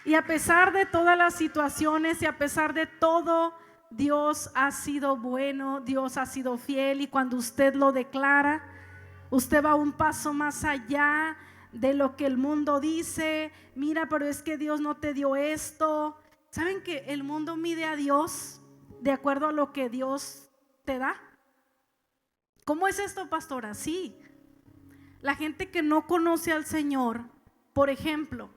Y a pesar de todas las situaciones y a pesar de todo, Dios ha sido bueno, Dios ha sido fiel, y cuando usted lo declara, usted va un paso más allá de lo que el mundo dice. Mira, pero es que Dios no te dio esto. ¿Saben que el mundo mide a Dios de acuerdo a lo que Dios te da? ¿Cómo es esto, pastora? Sí, la gente que no conoce al Señor, por ejemplo,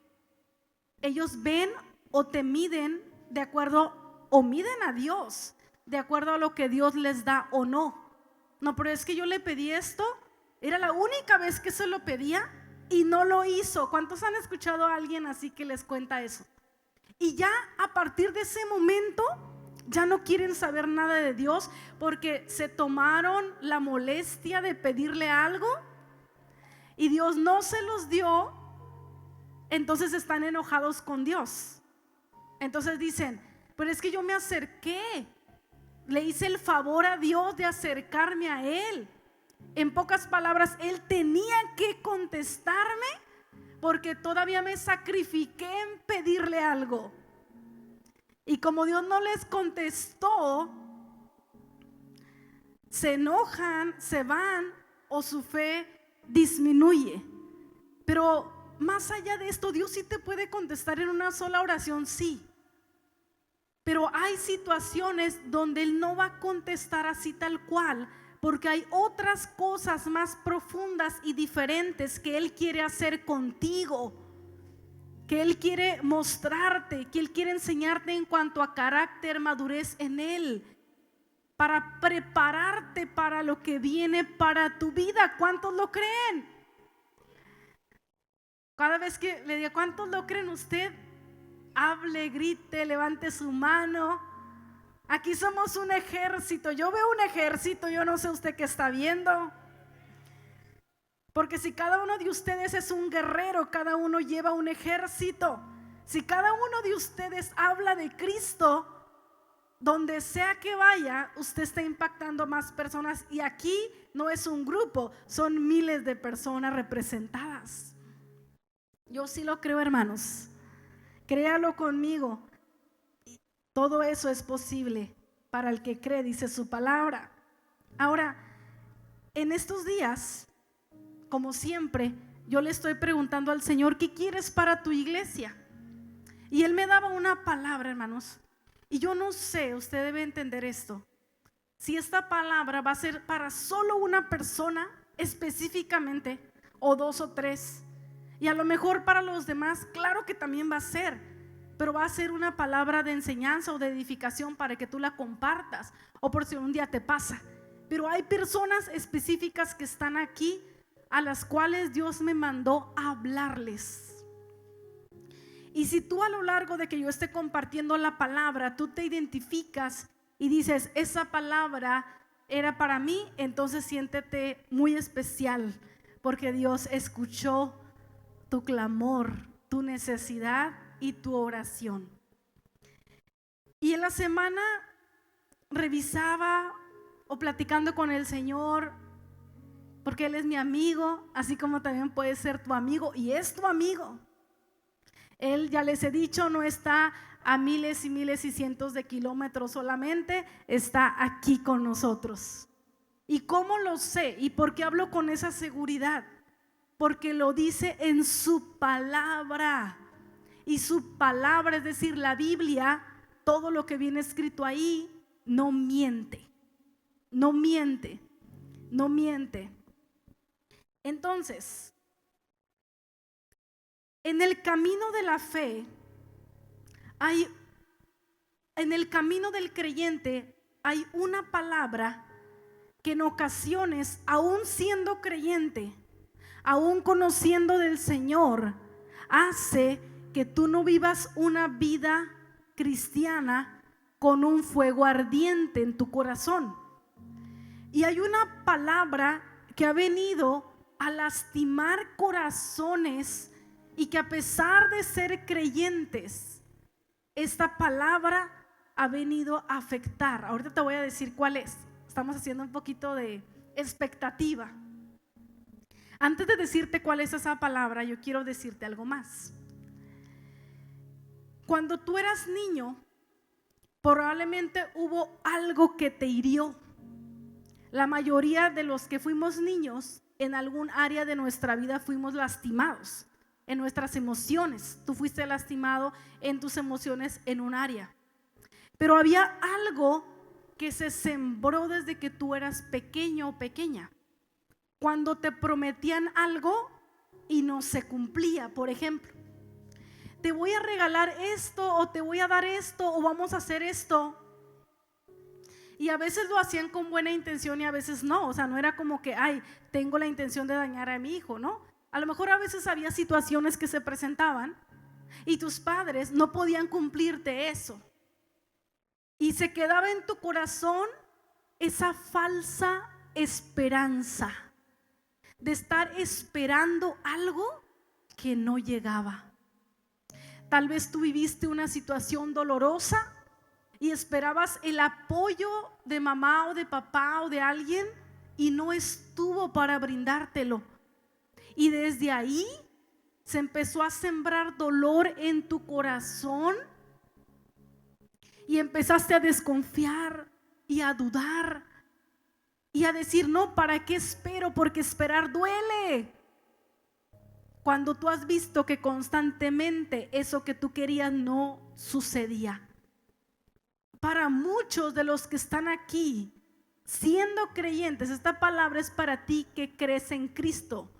ellos ven o te miden de acuerdo, o miden a Dios de acuerdo a lo que Dios les da o no. No, pero es que yo le pedí esto, era la única vez que se lo pedía y no lo hizo. ¿Cuántos han escuchado a alguien así que les cuenta eso? Y ya a partir de ese momento ya no quieren saber nada de Dios porque se tomaron la molestia de pedirle algo y Dios no se los dio. Entonces están enojados con Dios. Entonces dicen, pero es que yo me acerqué, le hice el favor a Dios de acercarme a Él. En pocas palabras, Él tenía que contestarme porque todavía me sacrifiqué en pedirle algo. Y como Dios no les contestó, se enojan, se van o su fe disminuye. Pero más allá de esto, Dios sí te puede contestar en una sola oración, sí. Pero hay situaciones donde Él no va a contestar así tal cual, porque hay otras cosas más profundas y diferentes que Él quiere hacer contigo, que Él quiere mostrarte, que Él quiere enseñarte en cuanto a carácter, madurez en Él, para prepararte para lo que viene para tu vida. ¿Cuántos lo creen? Cada vez que le diga, ¿cuántos lo creen usted? Hable, grite, levante su mano. Aquí somos un ejército. Yo veo un ejército, yo no sé usted qué está viendo. Porque si cada uno de ustedes es un guerrero, cada uno lleva un ejército. Si cada uno de ustedes habla de Cristo, donde sea que vaya, usted está impactando más personas. Y aquí no es un grupo, son miles de personas representadas. Yo sí lo creo, hermanos. Créalo conmigo. Todo eso es posible para el que cree, dice su palabra. Ahora, en estos días, como siempre, yo le estoy preguntando al Señor, ¿qué quieres para tu iglesia? Y Él me daba una palabra, hermanos. Y yo no sé, usted debe entender esto, si esta palabra va a ser para solo una persona específicamente, o dos o tres. Y a lo mejor para los demás, claro que también va a ser, pero va a ser una palabra de enseñanza o de edificación para que tú la compartas, o por si un día te pasa. Pero hay personas específicas que están aquí, a las cuales Dios me mandó a hablarles. Y si tú a lo largo de que yo esté compartiendo la palabra, tú te identificas y dices, esa palabra era para mí, entonces siéntete muy especial, porque Dios escuchó tu clamor, tu necesidad y tu oración. Y en la semana revisaba o platicando con el Señor, porque Él es mi amigo, así como también puede ser tu amigo y es tu amigo. Él, ya les he dicho, no está a miles y miles y cientos de kilómetros solamente, está aquí con nosotros. ¿Y cómo lo sé? ¿Y por qué hablo con esa seguridad? Porque lo dice en su palabra. Y su palabra, es decir, la Biblia, todo lo que viene escrito ahí, no miente. No miente. No miente. Entonces, en el camino de la fe, en el camino del creyente, hay una palabra que en ocasiones, aún siendo creyente, aún conociendo del Señor, hace que tú no vivas una vida cristiana con un fuego ardiente en tu corazón. Y hay una palabra que ha venido a lastimar corazones y que a pesar de ser creyentes, esta palabra ha venido a afectar. Ahorita te voy a decir cuál es. Estamos haciendo un poquito de expectativa. Antes de decirte cuál es esa palabra, yo quiero decirte algo más. Cuando tú eras niño, probablemente hubo algo que te hirió. La mayoría de los que fuimos niños, en algún área de nuestra vida fuimos lastimados, en nuestras emociones. Tú fuiste lastimado en tus emociones en un área. Pero había algo que se sembró desde que tú eras pequeño o pequeña. Cuando te prometían algo y no se cumplía, por ejemplo, te voy a regalar esto, o te voy a dar esto, o vamos a hacer esto. Y a veces lo hacían con buena intención y a veces no. O sea, no era como que, ay, tengo la intención de dañar a mi hijo, ¿no? A lo mejor a veces había situaciones que se presentaban y tus padres no podían cumplirte eso. Y se quedaba en tu corazón esa falsa esperanza de estar esperando algo que no llegaba. Tal vez tú viviste una situación dolorosa y esperabas el apoyo de mamá o de papá o de alguien y no estuvo para brindártelo. Y desde ahí se empezó a sembrar dolor en tu corazón y empezaste a desconfiar y a dudar y a decir, no, ¿para qué espero? Porque esperar duele. Cuando tú has visto que constantemente eso que tú querías no sucedía. Para muchos de los que están aquí siendo creyentes, esta palabra es para ti que crees en Cristo.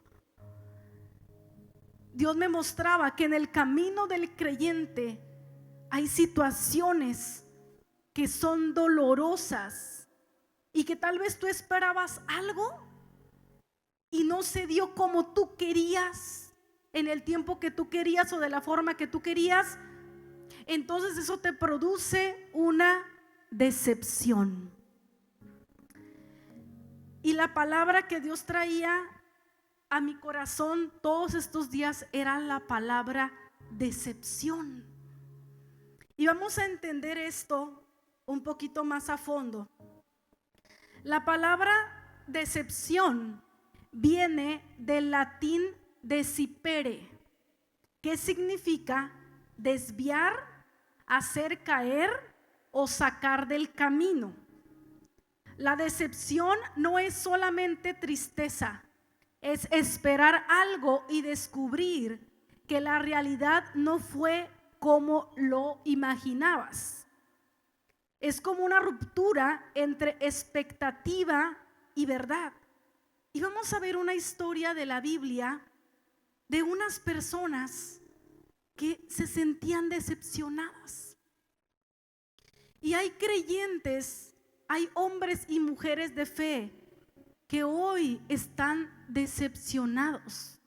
Dios me mostraba que en el camino del creyente hay situaciones que son dolorosas y que tal vez tú esperabas algo y no se dio como tú querías, en el tiempo que tú querías o de la forma que tú querías. Entonces eso te produce una decepción. Y la palabra que Dios traía a mi corazón todos estos días era la palabra decepción. Y vamos a entender esto un poquito más a fondo. La palabra decepción viene del latín desipere, que significa desviar, hacer caer o sacar del camino. La decepción no es solamente tristeza, es esperar algo y descubrir que la realidad no fue como lo imaginabas. Es como una ruptura entre expectativa y verdad. Y vamos a ver una historia de la Biblia de unas personas que se sentían decepcionadas. Y hay creyentes, hay hombres y mujeres de fe que hoy están decepcionados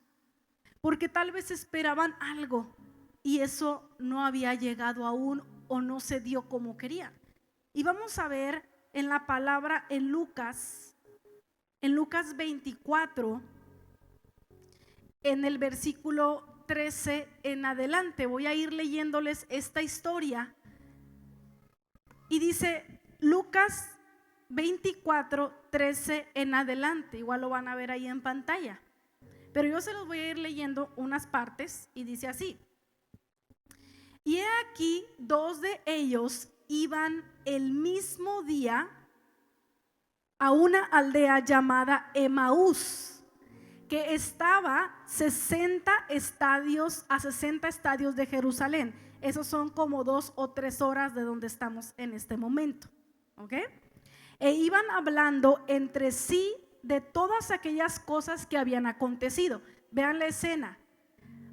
porque tal vez esperaban algo y eso no había llegado aún o no se dio como querían. Y vamos a ver en la palabra en Lucas 24, en el versículo 13 en adelante. Voy a ir leyéndoles esta historia. Y dice Lucas 24, 13 en adelante. Igual lo van a ver ahí en pantalla. Pero yo se los voy a ir leyendo unas partes y dice así: y he aquí, dos de ellos iban el mismo día a una aldea llamada Emaús, que estaba a 60 estadios de Jerusalén. Esos son como 2 o 3 horas de donde estamos en este momento, ¿ok? E iban hablando entre sí de todas aquellas cosas que habían acontecido. Vean la escena.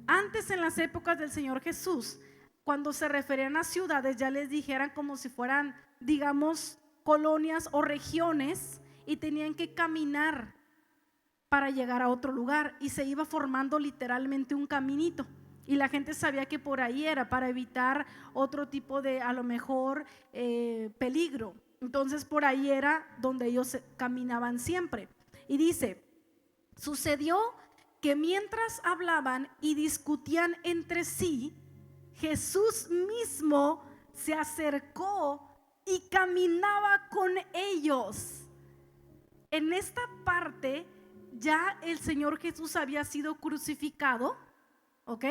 Antes, en las épocas del Señor Jesús, cuando se referían a ciudades, ya les dijeran como si fueran, digamos, colonias o regiones, y tenían que caminar para llegar a otro lugar, y se iba formando literalmente un caminito, y la gente sabía que por ahí era para evitar otro tipo de, a lo mejor, peligro. Entonces por ahí era donde ellos caminaban siempre. Y dice: sucedió que mientras hablaban y discutían entre sí, Jesús mismo se acercó y caminaba con ellos. En esta parte ya el Señor Jesús había sido crucificado, ¿ok?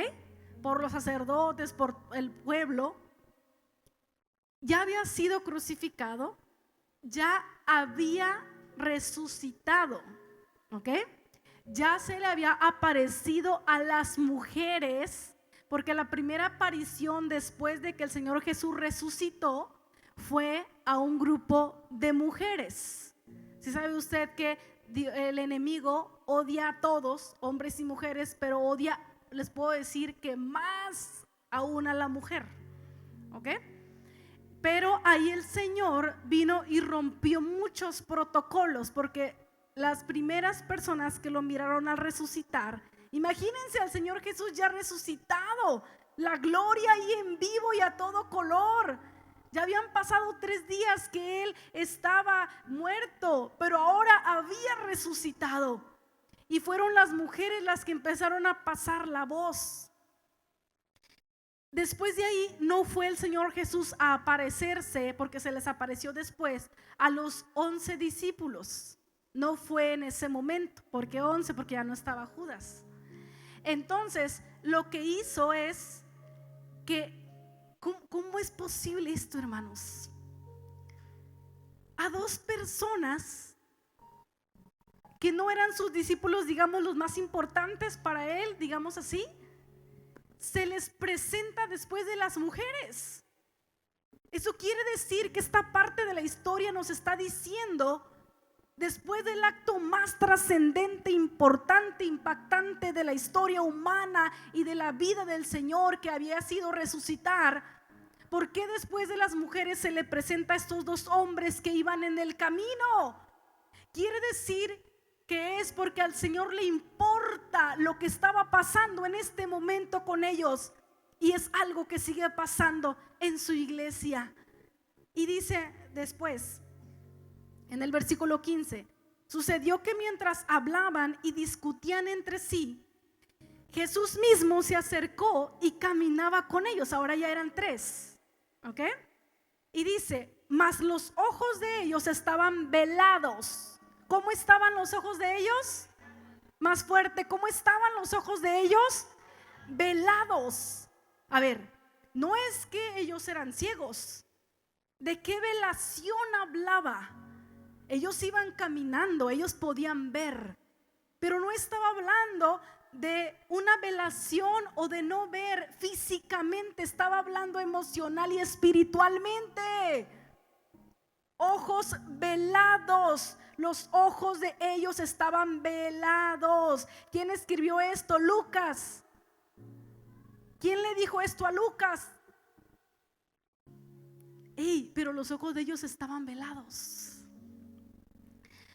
por los sacerdotes, por el pueblo, ya había sido crucificado, ya había resucitado, ¿ok? Ya se le había aparecido a las mujeres, porque la primera aparición después de que el Señor Jesús resucitó fue a un grupo de mujeres. Si sabe usted que el enemigo odia a todos, hombres y mujeres, pero odia, les puedo decir que más aún a la mujer, ¿ok? Pero ahí el Señor vino y rompió muchos protocolos, porque las primeras personas que lo miraron al resucitar, imagínense al Señor Jesús ya resucitado, la gloria ahí en vivo y a todo color. Ya habían pasado 3 días que Él estaba muerto, pero ahora había resucitado. Y fueron las mujeres las que empezaron a pasar la voz. Después de ahí no fue el Señor Jesús a aparecerse, porque se les apareció después, a los 11 discípulos. No fue en ese momento. ¿Por qué 11? Porque ya no estaba Judas. Entonces lo que hizo es que, ¿cómo es posible esto, hermanos? A 2 personas que no eran sus discípulos, digamos, los más importantes para Él, digamos así, se les presenta después de las mujeres. Eso quiere decir que esta parte de la historia nos está diciendo, después del acto más trascendente, importante, impactante de la historia humana y de la vida del Señor, que había sido resucitar, ¿por qué después de las mujeres se le presenta a estos 2 hombres que iban en el camino? Quiere decir que es porque al Señor le importa lo que estaba pasando en este momento con ellos, y es algo que sigue pasando en su iglesia. Y dice después en el versículo 15: sucedió que mientras hablaban y discutían entre sí, Jesús mismo se acercó y caminaba con ellos. Ahora ya eran 3, ¿ok? Y dice: mas los ojos de ellos estaban velados. ¿Cómo estaban los ojos de ellos? Más fuerte, ¿cómo estaban los ojos de ellos? Velados. A ver, no es que ellos eran ciegos. ¿De qué velación hablaba? Ellos iban caminando, ellos podían ver, pero no estaba hablando de una velación o de no ver físicamente, estaba hablando emocional y espiritualmente. Ojos velados, los ojos de ellos estaban velados. ¿Quién escribió esto? Lucas. ¿Quién le dijo esto a Lucas? Pero los ojos de ellos estaban velados.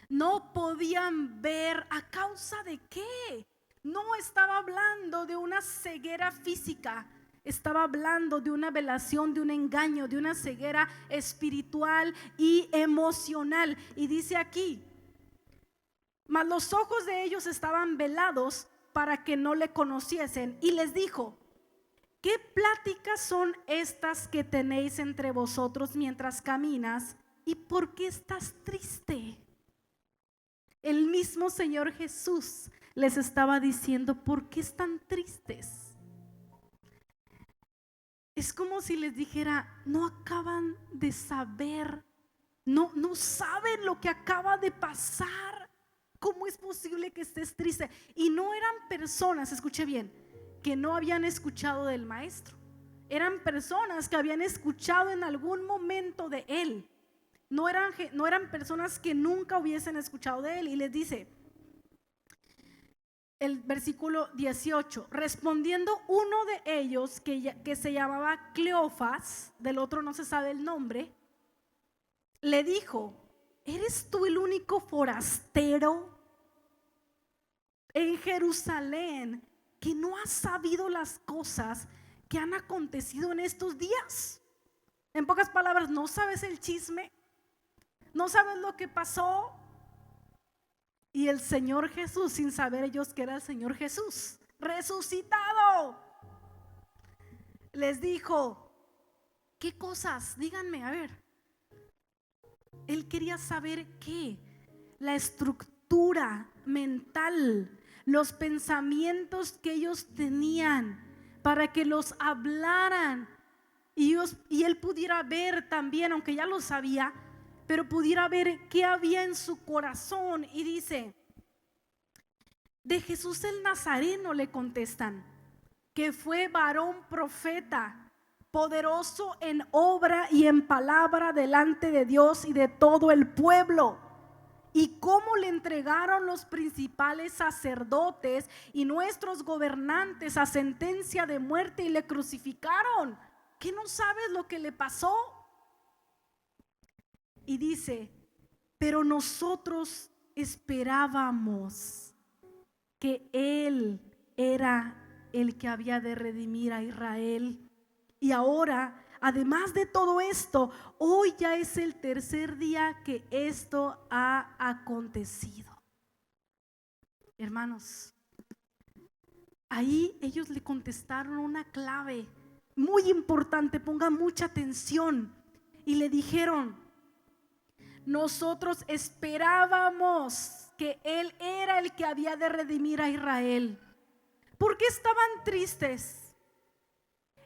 No podían ver. ¿A causa de qué? No estaba hablando de una ceguera física, estaba hablando de una velación, de un engaño, de una ceguera espiritual y emocional. Y dice aquí: mas los ojos de ellos estaban velados para que no le conociesen. Y les dijo: ¿qué pláticas son estas que tenéis entre vosotros mientras caminas? ¿Y por qué estás triste? El mismo Señor Jesús les estaba diciendo: ¿por qué están tristes? Es como si les dijera: no acaban de saber, no saben lo que acaba de pasar. ¿Cómo es posible que estés triste? Y no eran personas, escuche bien, que no habían escuchado del maestro. Eran personas que habían escuchado en algún momento de él. No eran personas que nunca hubiesen escuchado de él. Y les dice el versículo 18: respondiendo uno de ellos que se llamaba Cleofas, del otro no se sabe el nombre, le dijo: ¿eres tú el único forastero en Jerusalén que no has sabido las cosas que han acontecido en estos días? En pocas palabras, ¿no sabes el chisme? ¿No sabes lo que pasó? Y el Señor Jesús, sin saber ellos que era el Señor Jesús resucitado, les dijo: ¿qué cosas? Díganme, a ver. Él quería saber qué, la estructura mental, los pensamientos que ellos tenían para que los hablaran y él pudiera ver también, aunque ya lo sabía, pero pudiera ver qué había en su corazón. Y dice: de Jesús el Nazareno le contestan, que fue varón profeta, poderoso en obra y en palabra delante de Dios y de todo el pueblo. Y cómo le entregaron los principales sacerdotes y nuestros gobernantes a sentencia de muerte y le crucificaron. ¿Qué no sabes lo que le pasó? Y dice: pero nosotros esperábamos que Él era el que había de redimir a Israel. Y ahora, además de todo esto, hoy ya es el tercer día que esto ha acontecido. Hermanos, ahí ellos le contestaron una clave muy importante, pongan mucha atención. Y le dijeron: nosotros esperábamos que Él era el que había de redimir a Israel. ¿Por qué estaban tristes?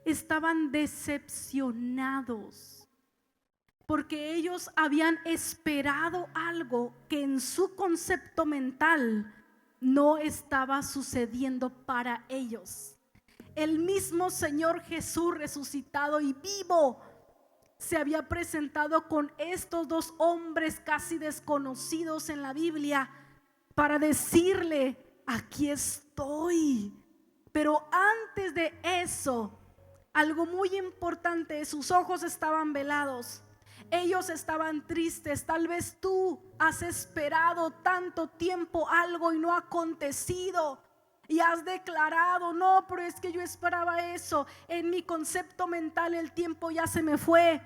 Estaban decepcionados, porque ellos habían esperado algo que en su concepto mental no estaba sucediendo para ellos. El mismo Señor Jesús resucitado y vivo se había presentado con estos dos hombres casi desconocidos en la Biblia para decirle: aquí estoy. Pero antes de eso, algo muy importante: sus ojos estaban velados, ellos estaban tristes. Tal vez tú has esperado tanto tiempo algo y no ha acontecido, y has declarado: no, pero es que yo esperaba eso. En mi concepto mental el tiempo ya se me fue.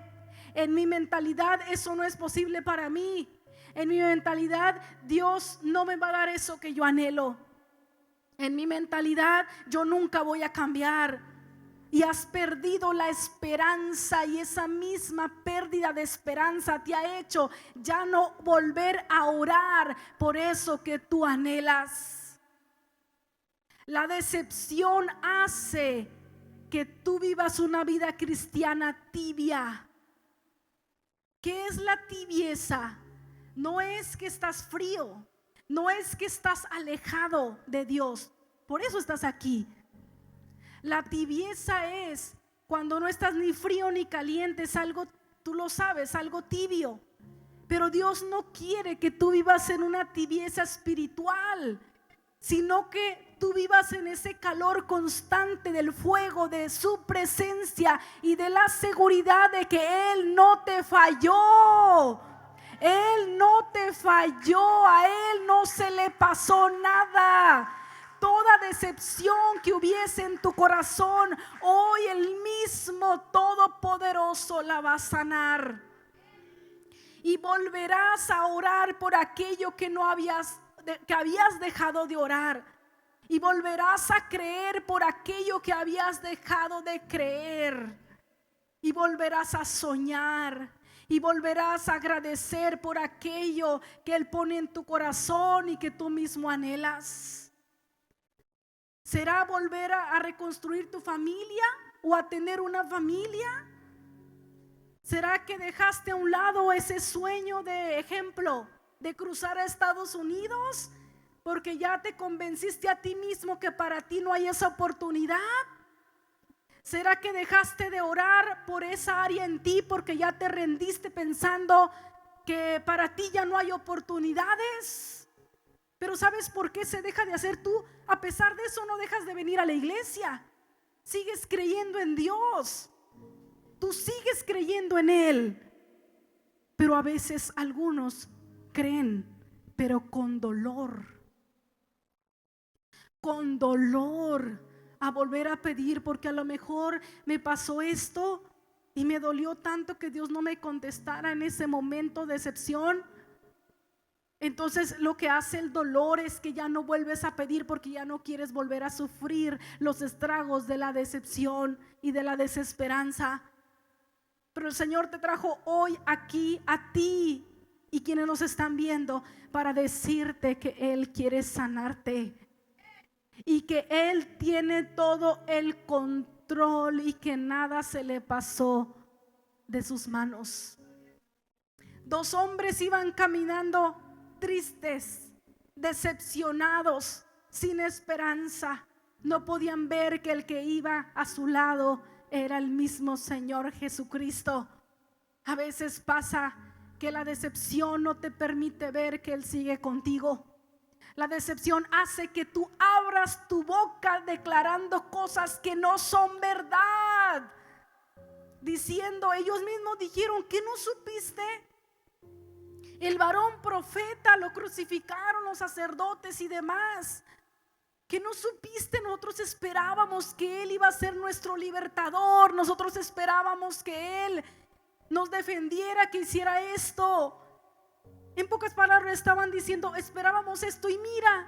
En mi mentalidad eso no es posible para mí. En mi mentalidad Dios no me va a dar eso que yo anhelo. En mi mentalidad yo nunca voy a cambiar. Y has perdido la esperanza, y esa misma pérdida de esperanza te ha hecho ya no volver a orar por eso que tú anhelas. La decepción hace que tú vivas una vida cristiana tibia. ¿Qué es la tibieza? No es que estás frío, no es que estás alejado de Dios, por eso estás aquí. La tibieza es cuando no estás ni frío ni caliente, es algo, tú lo sabes, algo tibio. Pero Dios no quiere que tú vivas en una tibieza espiritual, sino que tú vivas en ese calor constante del fuego de su presencia y de la seguridad de que Él no te falló. Él no te falló, a Él no se le pasó nada. Toda decepción que hubiese en tu corazón, hoy el mismo Todopoderoso la va a sanar. Y volverás a orar por aquello que habías dejado de orar. Y volverás a creer por aquello que habías dejado de creer. Y volverás a soñar. Y volverás a agradecer por aquello que Él pone en tu corazón y que tú mismo anhelas. ¿Será volver a reconstruir tu familia o a tener una familia? ¿Será que dejaste a un lado ese sueño de ejemplo de cruzar a Estados Unidos porque ya te convenciste a ti mismo que para ti no hay esa oportunidad? ¿Será que dejaste de orar por esa área en ti porque ya te rendiste pensando que para ti ya no hay oportunidades? Pero ¿sabes por qué se deja de hacer? Tú, a pesar de eso, no dejas de venir a la iglesia. Sigues creyendo en Dios. Tú sigues creyendo en Él. Pero a veces algunos creen, pero con dolor. Con dolor a volver a pedir, porque a lo mejor me pasó esto y me dolió tanto que Dios no me contestara en ese momento de decepción. Entonces lo que hace el dolor es que ya no vuelves a pedir porque ya no quieres volver a sufrir los estragos de la decepción y de la desesperanza. Pero el Señor te trajo hoy aquí a ti y quienes nos están viendo para decirte que Él quiere sanarte. y que Él tiene todo el control y que nada se le pasó de sus manos. Dos hombres iban caminando tristes, decepcionados, sin esperanza. No podían ver que el que iba a su lado era el mismo Señor Jesucristo. A veces pasa que la decepción no te permite ver que Él sigue contigo. La decepción hace que tú abras tu boca declarando cosas que no son verdad, diciendo, ellos mismos dijeron, ¿qué no supiste? El varón profeta lo crucificaron los sacerdotes y demás. ¿Qué no supiste? Nosotros esperábamos que Él iba a ser nuestro libertador. Nosotros esperábamos que Él nos defendiera, que hiciera esto. En pocas palabras estaban diciendo, esperábamos esto y mira,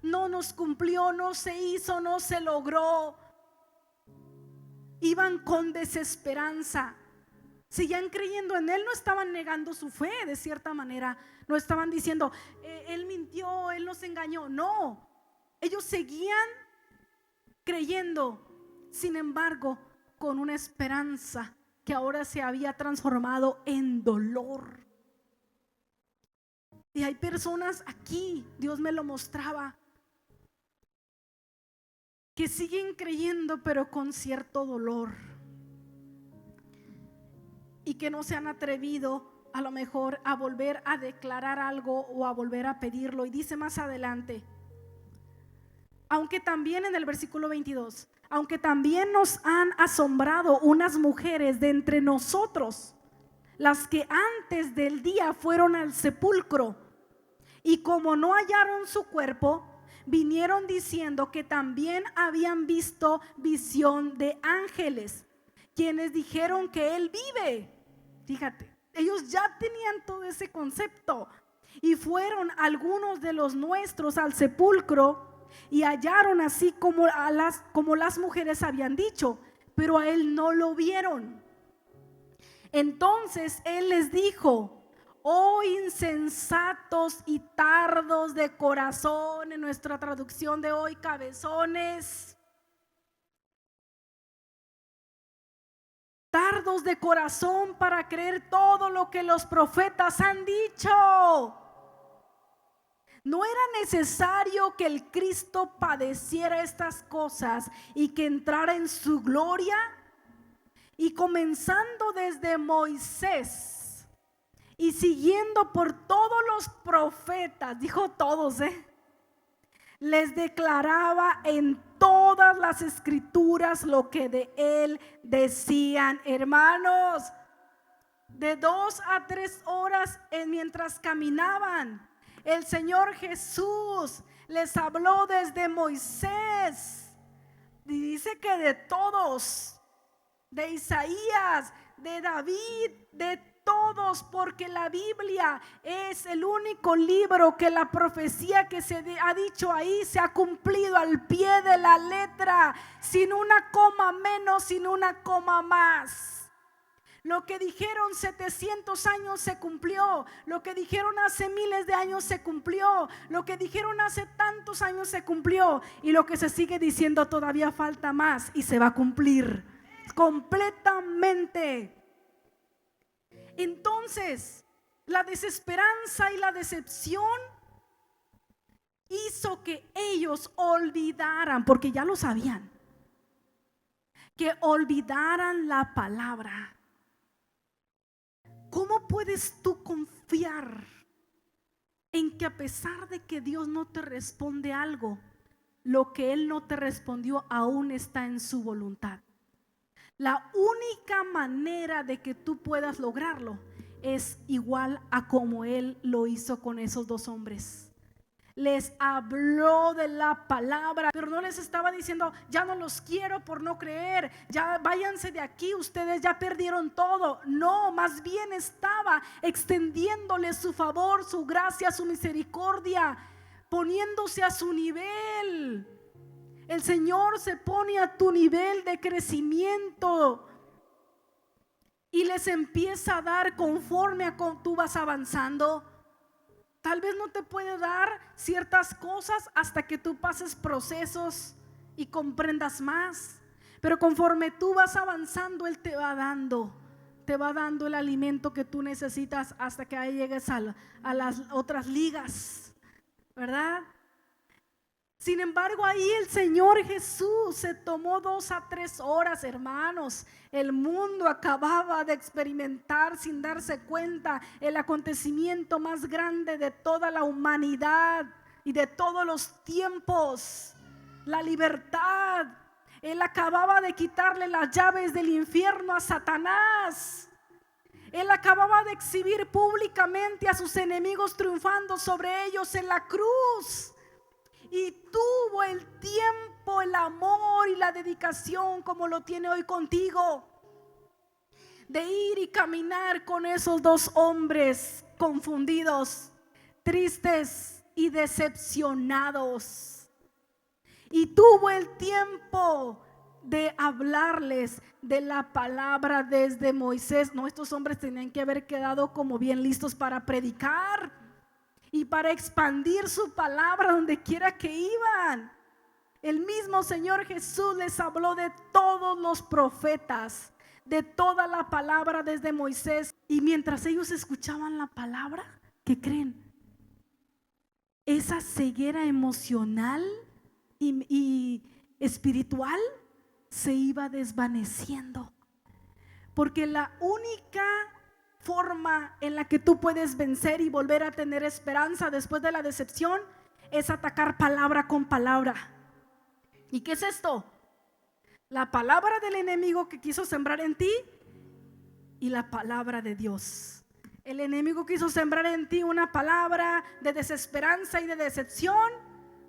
no nos cumplió, no se hizo, no se logró. Iban con desesperanza. Seguían creyendo en Él, no estaban negando su fe de cierta manera. No estaban diciendo, Él mintió, Él nos engañó. No, ellos seguían creyendo, sin embargo, con una esperanza que ahora se había transformado en dolor. Y hay personas aquí, Dios me lo mostraba, que siguen creyendo pero con cierto dolor, y que no se han atrevido a lo mejor a volver a declarar algo o a volver a pedirlo. Y dice más adelante, aunque también en el versículo 22, aunque también nos han asombrado unas mujeres de entre nosotros, las que antes del día fueron al sepulcro, y como no hallaron su cuerpo, vinieron diciendo que también habían visto visión de ángeles, quienes dijeron que Él vive. Fíjate, ellos ya tenían todo ese concepto. Y fueron algunos de los nuestros al sepulcro y hallaron así como las mujeres habían dicho, pero a Él no lo vieron. Entonces Él les dijo, oh insensatos y tardos de corazón, en nuestra traducción de hoy, cabezones, tardos de corazón para creer todo lo que los profetas han dicho. ¿No era necesario que el Cristo padeciera estas cosas y que entrara en su gloria? Y comenzando desde Moisés y siguiendo por todos los profetas, dijo todos, les declaraba en todas las escrituras lo que de Él decían. Hermanos, de 2 a 3 horas mientras caminaban, el Señor Jesús les habló desde Moisés, y dice que de todos, de Isaías, de David, de todos, porque la Biblia es el único libro que la profecía que se ha dicho ahí se ha cumplido al pie de la letra, sin una coma menos, sin una coma más. Lo que dijeron 700 años se cumplió, lo que dijeron hace miles de años se cumplió, lo que dijeron hace tantos años se cumplió, y lo que se sigue diciendo todavía falta más y se va a cumplir completamente. Entonces, la desesperanza y la decepción hizo que ellos olvidaran, porque ya lo sabían, que olvidaran la palabra. ¿Cómo puedes tú confiar en que a pesar de que Dios no te responde algo, lo que Él no te respondió aún está en su voluntad? La única manera de que tú puedas lograrlo es igual a como Él lo hizo con esos dos hombres. Les habló de la palabra, pero no les estaba diciendo, ya no los quiero por no creer, ya váyanse de aquí, ustedes ya perdieron todo. No, más bien estaba extendiéndoles su favor, su gracia, su misericordia, poniéndose a su nivel. El Señor se pone a tu nivel de crecimiento y les empieza a dar conforme a cómo tú vas avanzando. tal vez no te puede dar ciertas cosas hasta que tú pases procesos y comprendas más. Pero conforme tú vas avanzando, Él te va dando el alimento que tú necesitas hasta que ahí llegues a las otras ligas, ¿verdad? Sin embargo, ahí el Señor Jesús se tomó 2 a 3 horas, hermanos. El mundo acababa de experimentar, sin darse cuenta, el acontecimiento más grande de toda la humanidad y de todos los tiempos, la libertad. Él acababa de quitarle las llaves del infierno a Satanás. Él acababa de exhibir públicamente a sus enemigos, triunfando sobre ellos en la cruz. Y tuvo el tiempo, el amor y la dedicación como lo tiene hoy contigo, de ir y caminar con esos 2 hombres confundidos, tristes y decepcionados. Y tuvo el tiempo de hablarles de la palabra desde Moisés. No, estos hombres tenían que haber quedado como bien listos para predicar y para expandir su palabra donde quiera que iban. El mismo Señor Jesús les habló de todos los profetas, de toda la palabra desde Moisés. Y mientras ellos escuchaban la palabra, ¿qué creen? Esa ceguera emocional y espiritual se iba desvaneciendo. Porque la única forma en la que tú puedes vencer y volver a tener esperanza después de la decepción es atacar palabra con palabra. ¿Y qué es esto? La palabra del enemigo que quiso sembrar en ti y la palabra de Dios. El enemigo quiso sembrar en ti una palabra de desesperanza y de decepción,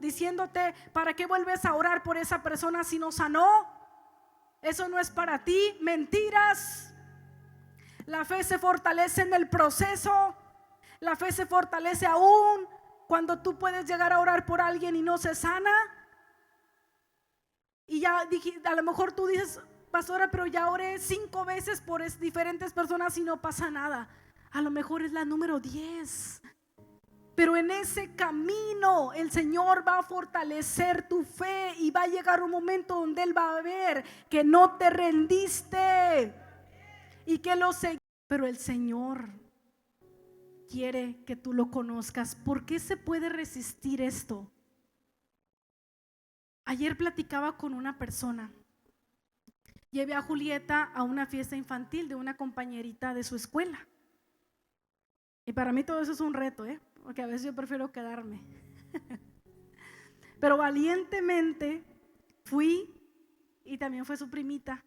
diciéndote: ¿para qué vuelves a orar por esa persona si no sanó? Eso no es para ti. Mentiras. La fe se fortalece en el proceso. La fe se fortalece aún cuando tú puedes llegar a orar por alguien y no se sana. Y ya dije, a lo mejor tú dices: pastora, pero ya oré 5 veces por diferentes personas y no pasa nada. A lo mejor es la número 10. Pero en ese camino el Señor va a fortalecer tu fe y va a llegar un momento donde Él va a ver que no te rendiste y que lo seguiste. Pero el Señor quiere que tú lo conozcas. ¿Por qué se puede resistir esto? Ayer platicaba con una persona. Llevé a Julieta a una fiesta infantil de una compañerita de su escuela. Y para mí todo eso es un reto, porque a veces yo prefiero quedarme. Pero valientemente fui, y también fue su primita.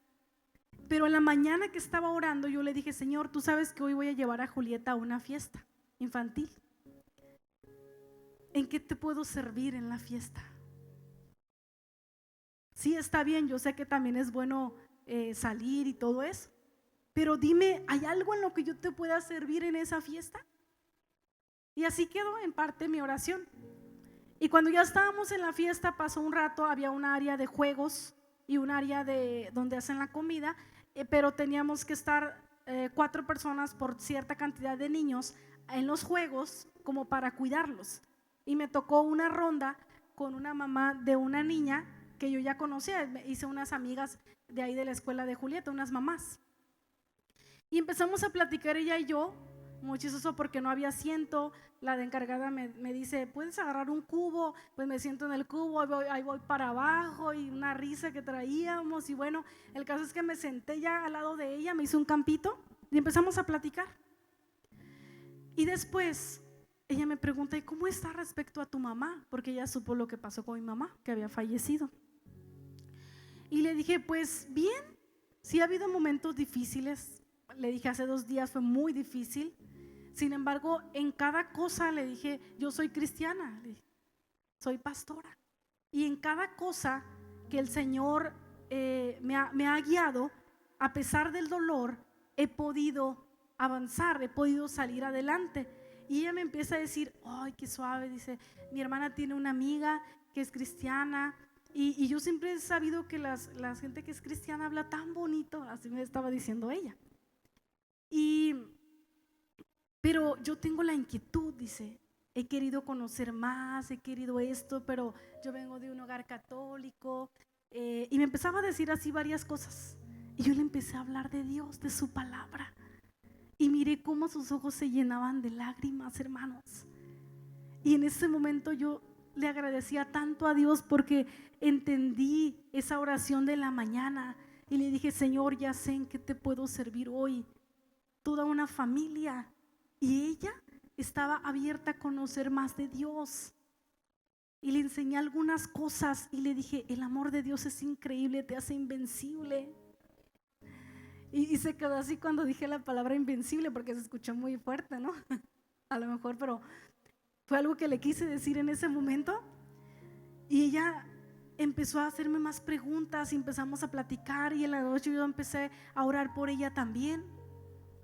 Pero en la mañana que estaba orando, yo le dije: Señor, tú sabes que hoy voy a llevar a Julieta a una fiesta infantil. ¿En qué te puedo servir en la fiesta? Sí, está bien, yo sé que también es bueno salir y todo eso, pero dime, ¿hay algo en lo que yo te pueda servir en esa fiesta? Y así quedó en parte mi oración. Y cuando ya estábamos en la fiesta, pasó un rato, había un área de juegos y un área de donde hacen la comida, pero teníamos que estar 4 personas por cierta cantidad de niños en los juegos como para cuidarlos. Y me tocó una ronda con una mamá de una niña que yo ya conocía. Hice unas amigas de ahí de la escuela de Julieta, unas mamás. Y empezamos a platicar ella y yo, muy chistoso porque no había asiento. La de encargada me dice: ¿puedes agarrar un cubo? Pues me siento en el cubo, ahí voy para abajo, y una risa que traíamos. Y bueno, el caso es que me senté ya al lado de ella, me hizo un campito y empezamos a platicar. Y después ella me pregunta: ¿y cómo está respecto a tu mamá? Porque ella supo lo que pasó con mi mamá, que había fallecido. Y le dije: pues bien, sí ha habido momentos difíciles. Le dije: hace 2 días fue muy difícil. Sin embargo, en cada cosa le dije: yo soy cristiana, le dije, soy pastora. Y en cada cosa que el Señor me ha guiado, a pesar del dolor, he podido avanzar, he podido salir adelante. Y ella me empieza a decir: ay, qué suave. Dice: mi hermana tiene una amiga que es cristiana. Y yo siempre he sabido que la gente que es cristiana habla tan bonito. Así me estaba diciendo ella. Pero yo tengo la inquietud, dice, he querido conocer más, he querido esto, pero yo vengo de un hogar católico. Y me empezaba a decir así varias cosas. Y yo le empecé a hablar de Dios, de su palabra. Y miré cómo sus ojos se llenaban de lágrimas, hermanos. Y en ese momento yo le agradecía tanto a Dios porque entendí esa oración de la mañana. Y le dije: Señor, ya sé en qué te puedo servir hoy. Toda una familia. Y ella estaba abierta a conocer más de Dios. Y le enseñé algunas cosas y le dije: el amor de Dios es increíble, te hace invencible. Y se quedó así cuando dije la palabra invencible, porque se escuchó muy fuerte, ¿no? A lo mejor, pero fue algo que le quise decir en ese momento. Y ella empezó a hacerme más preguntas y empezamos a platicar, y en la noche yo empecé a orar por ella también.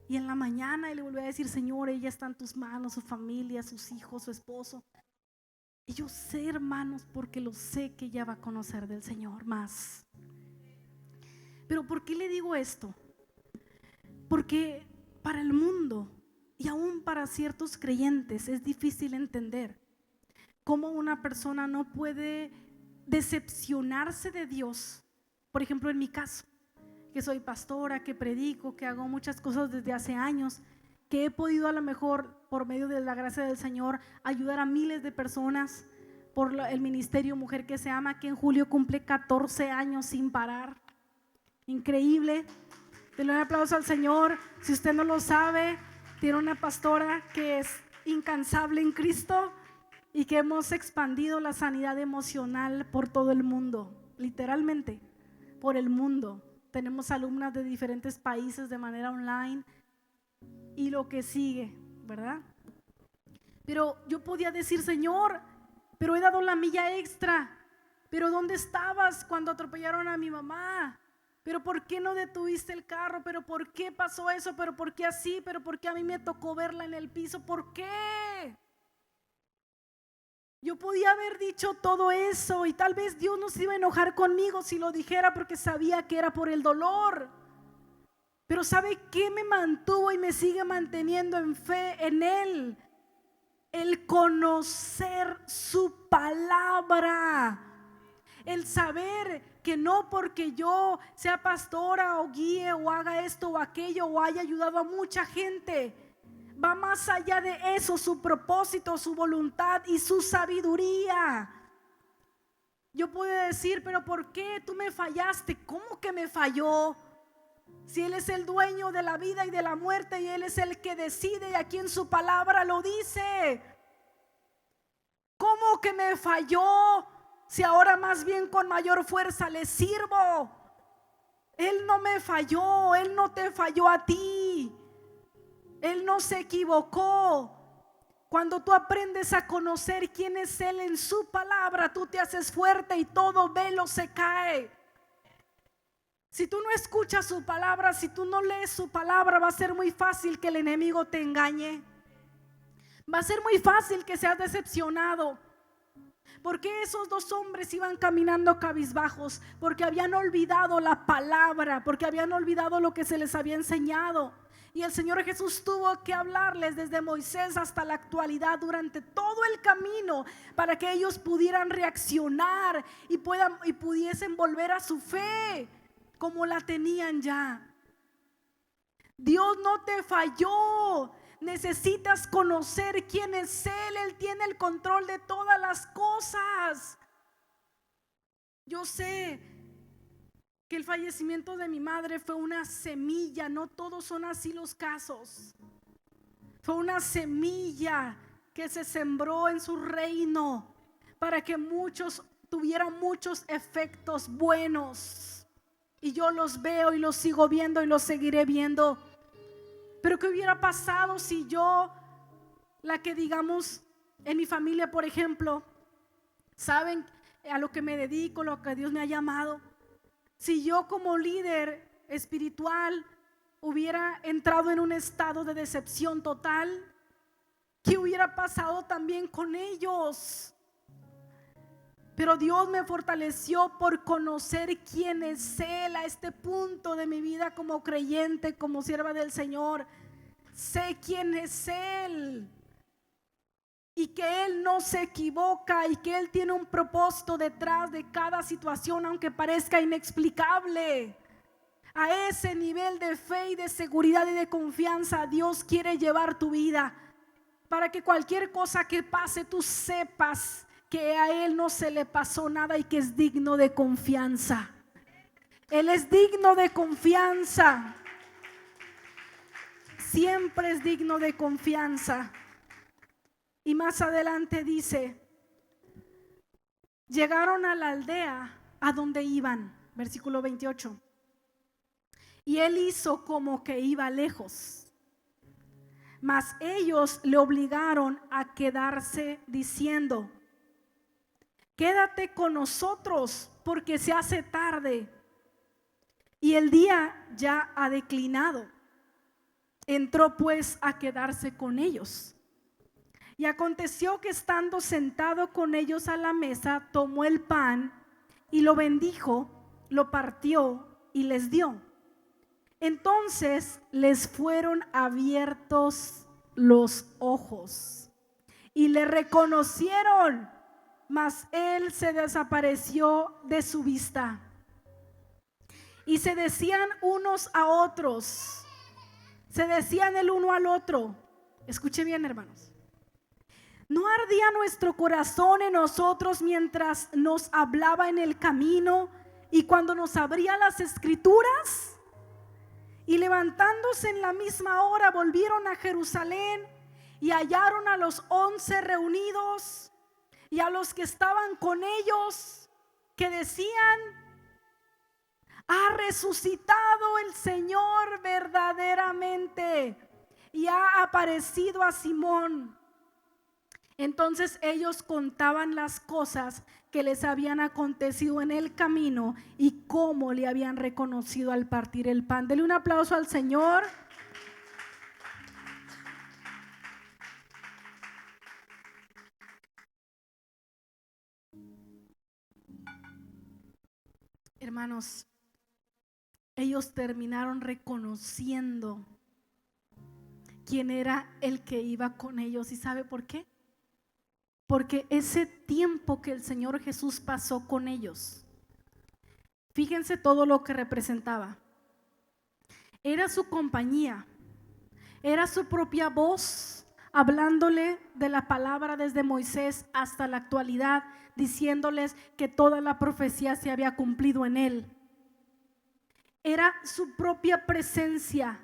Y en la mañana le volví a decir: Señor, ella está en tus manos, su familia, sus hijos, su esposo. Y yo sé, hermanos, porque lo sé, que ella va a conocer del Señor más. Pero ¿por qué le digo esto? Porque para el mundo y aún para ciertos creyentes es difícil entender cómo una persona no puede decepcionarse de Dios. Por ejemplo, en mi caso, que soy pastora, que predico, que hago muchas cosas desde hace años, que he podido a lo mejor por medio de la gracia del Señor ayudar a miles de personas por el ministerio Mujer que se Ama, que en julio cumple 14 años sin parar. Increíble. Denle un aplauso al Señor. Si usted no lo sabe, tiene una pastora que es incansable en Cristo y que hemos expandido la sanidad emocional por todo el mundo, literalmente por el mundo. Tenemos alumnas de diferentes países de manera online y lo que sigue, ¿verdad? Pero yo podía decir: Señor, pero he dado la milla extra. Pero ¿dónde estabas cuando atropellaron a mi mamá? Pero ¿por qué no detuviste el carro? Pero ¿por qué pasó eso? Pero ¿por qué así? Pero ¿por qué a mí me tocó verla en el piso? ¿Por qué? Yo podía haber dicho todo eso y tal vez Dios no se iba a enojar conmigo si lo dijera, porque sabía que era por el dolor. Pero ¿sabe qué me mantuvo y me sigue manteniendo en fe en Él? El conocer su palabra. El saber que no porque yo sea pastora o guíe o haga esto o aquello o haya ayudado a mucha gente, va más allá de eso su propósito, su voluntad y su sabiduría. Yo puedo decir: pero ¿por qué tú me fallaste? ¿Cómo que me falló? Si Él es el dueño de la vida y de la muerte y Él es el que decide, y aquí en su palabra lo dice. ¿Cómo que me falló? Si ahora más bien con mayor fuerza le sirvo. Él no me falló, Él no te falló a ti. Él no se equivocó. Cuando tú aprendes a conocer quién es Él en su palabra, tú te haces fuerte y todo velo se cae. Si tú no escuchas su palabra, si tú no lees su palabra, va a ser muy fácil que el enemigo te engañe. Va a ser muy fácil que seas decepcionado. Porque esos dos hombres iban caminando cabizbajos, porque habían olvidado la palabra, porque habían olvidado lo que se les había enseñado. Y el Señor Jesús tuvo que hablarles desde Moisés hasta la actualidad durante todo el camino, para que ellos pudieran reaccionar y pudiesen volver a su fe como la tenían ya. Dios no te falló. Necesitas conocer quién es Él. Él tiene el control de todas las cosas. Yo sé que el fallecimiento de mi madre fue una semilla. No todos son así los casos. Fue una semilla que se sembró en su reino para que muchos tuvieran muchos efectos buenos. Y yo los veo y los sigo viendo y los seguiré viendo. Pero ¿qué hubiera pasado si yo, la que digamos en mi familia, por ejemplo, saben a lo que me dedico, lo que Dios me ha llamado? Si yo como líder espiritual hubiera entrado en un estado de decepción total, ¿qué hubiera pasado también con ellos? Pero Dios me fortaleció por conocer quién es Él a este punto de mi vida como creyente, como sierva del Señor. Sé quién es Él. y que Él no se equivoca y que Él tiene un propósito detrás de cada situación, aunque parezca inexplicable. A ese nivel de fe y de seguridad y de confianza Dios quiere llevar tu vida, para que cualquier cosa que pase tú sepas que a Él no se le pasó nada y que es digno de confianza. Él es digno de confianza. Siempre es digno de confianza. Y más adelante dice: llegaron a la aldea a donde iban, versículo 28. Y él hizo como que iba lejos, mas ellos le obligaron a quedarse diciendo: quédate con nosotros porque se hace tarde y el día ya ha declinado. Entró pues a quedarse con ellos. Y aconteció que estando sentado con ellos a la mesa, tomó el pan y lo bendijo, lo partió y les dio. Entonces les fueron abiertos los ojos y le reconocieron, mas él se desapareció de su vista. Y se decían unos a otros, se decían el uno al otro, escuche bien, hermanos: ¿no ardía nuestro corazón en nosotros mientras nos hablaba en el camino y cuando nos abría las escrituras? Y levantándose en la misma hora volvieron a Jerusalén y hallaron a los 11 reunidos y a los que estaban con ellos, que decían: ha resucitado el Señor verdaderamente y ha aparecido a Simón. Entonces ellos contaban las cosas que les habían acontecido en el camino y cómo le habían reconocido al partir el pan. Dele un aplauso al Señor. Hermanos, ellos terminaron reconociendo quién era el que iba con ellos. ¿Y sabe por qué? Porque ese tiempo que el Señor Jesús pasó con ellos, fíjense todo lo que representaba. Era su compañía, era su propia voz hablándole de la palabra desde Moisés hasta la actualidad, diciéndoles que toda la profecía se había cumplido en él. Era su propia presencia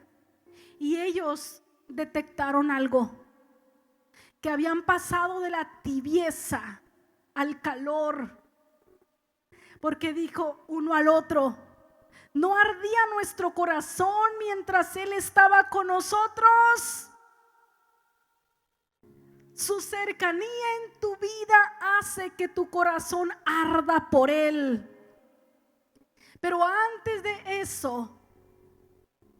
y ellos detectaron algo: que habían pasado de la tibieza al calor, porque dijo uno al otro: ¿no ardía nuestro corazón mientras Él estaba con nosotros? Su cercanía en tu vida hace que tu corazón arda por Él. Pero antes de eso,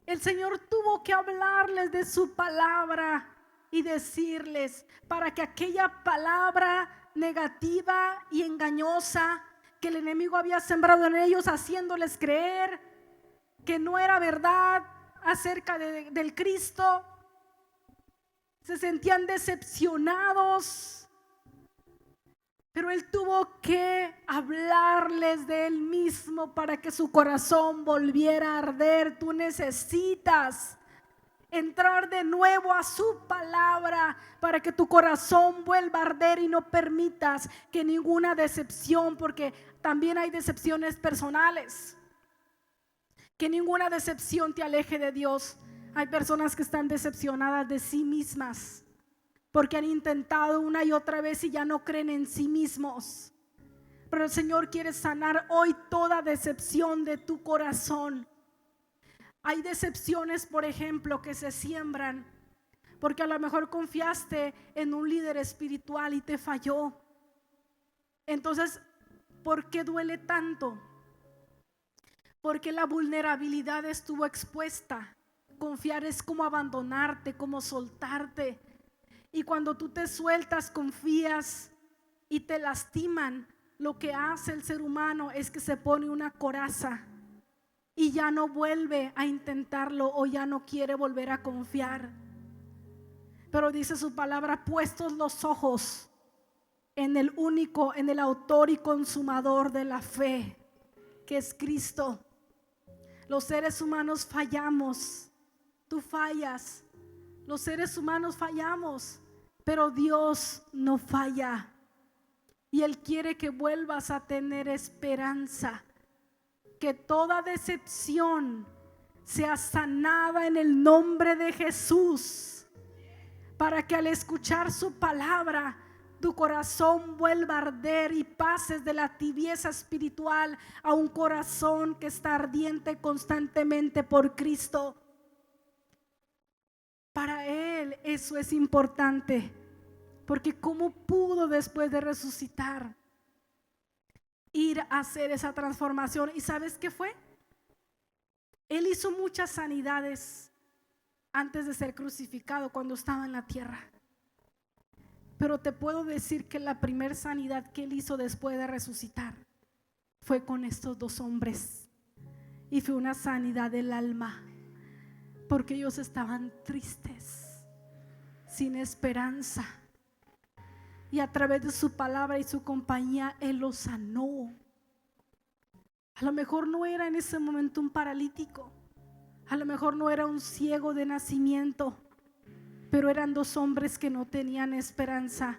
el Señor tuvo que hablarles de su palabra y decirles, para que aquella palabra negativa y engañosa que el enemigo había sembrado en ellos, haciéndoles creer que no era verdad acerca del Cristo, se sentían decepcionados. Pero Él tuvo que hablarles de Él mismo para que su corazón volviera a arder. Tú necesitas entrar de nuevo a su palabra para que tu corazón vuelva a arder y no permitas que ninguna decepción, porque también hay decepciones personales, que ninguna decepción te aleje de Dios. Hay personas que están decepcionadas de sí mismas porque han intentado una y otra vez y ya no creen en sí mismos. Pero el Señor quiere sanar hoy toda decepción de tu corazón. Hay decepciones, por ejemplo, que se siembran porque a lo mejor confiaste en un líder espiritual y te falló. Entonces, ¿por qué duele tanto? Porque la vulnerabilidad estuvo expuesta. Confiar es como abandonarte, como soltarte. Y cuando tú te sueltas, confías y te lastiman, lo que hace el ser humano es que se pone una coraza y ya no vuelve a intentarlo o ya no quiere volver a confiar. Pero dice su palabra, puestos los ojos en el único, en el autor y consumador de la fe, que es Cristo. Los seres humanos fallamos, tú fallas, los seres humanos fallamos, pero Dios no falla. Y Él quiere que vuelvas a tener esperanza, que toda decepción sea sanada en el nombre de Jesús, para que al escuchar su palabra tu corazón vuelva a arder y pases de la tibieza espiritual a un corazón que está ardiente constantemente por Cristo. Para Él eso es importante, porque ¿cómo pudo después de resucitar ir a hacer esa transformación? ¿Y sabes qué fue? Él hizo muchas sanidades antes de ser crucificado, cuando estaba en la tierra. Pero te puedo decir que la primera sanidad que Él hizo después de resucitar fue con estos dos hombres. Y fue una sanidad del alma, porque ellos estaban tristes, sin esperanza. Y a través de su palabra y su compañía, Él los sanó. A lo mejor no era en ese momento un paralítico, a lo mejor no era un ciego de nacimiento, pero eran dos hombres que no tenían esperanza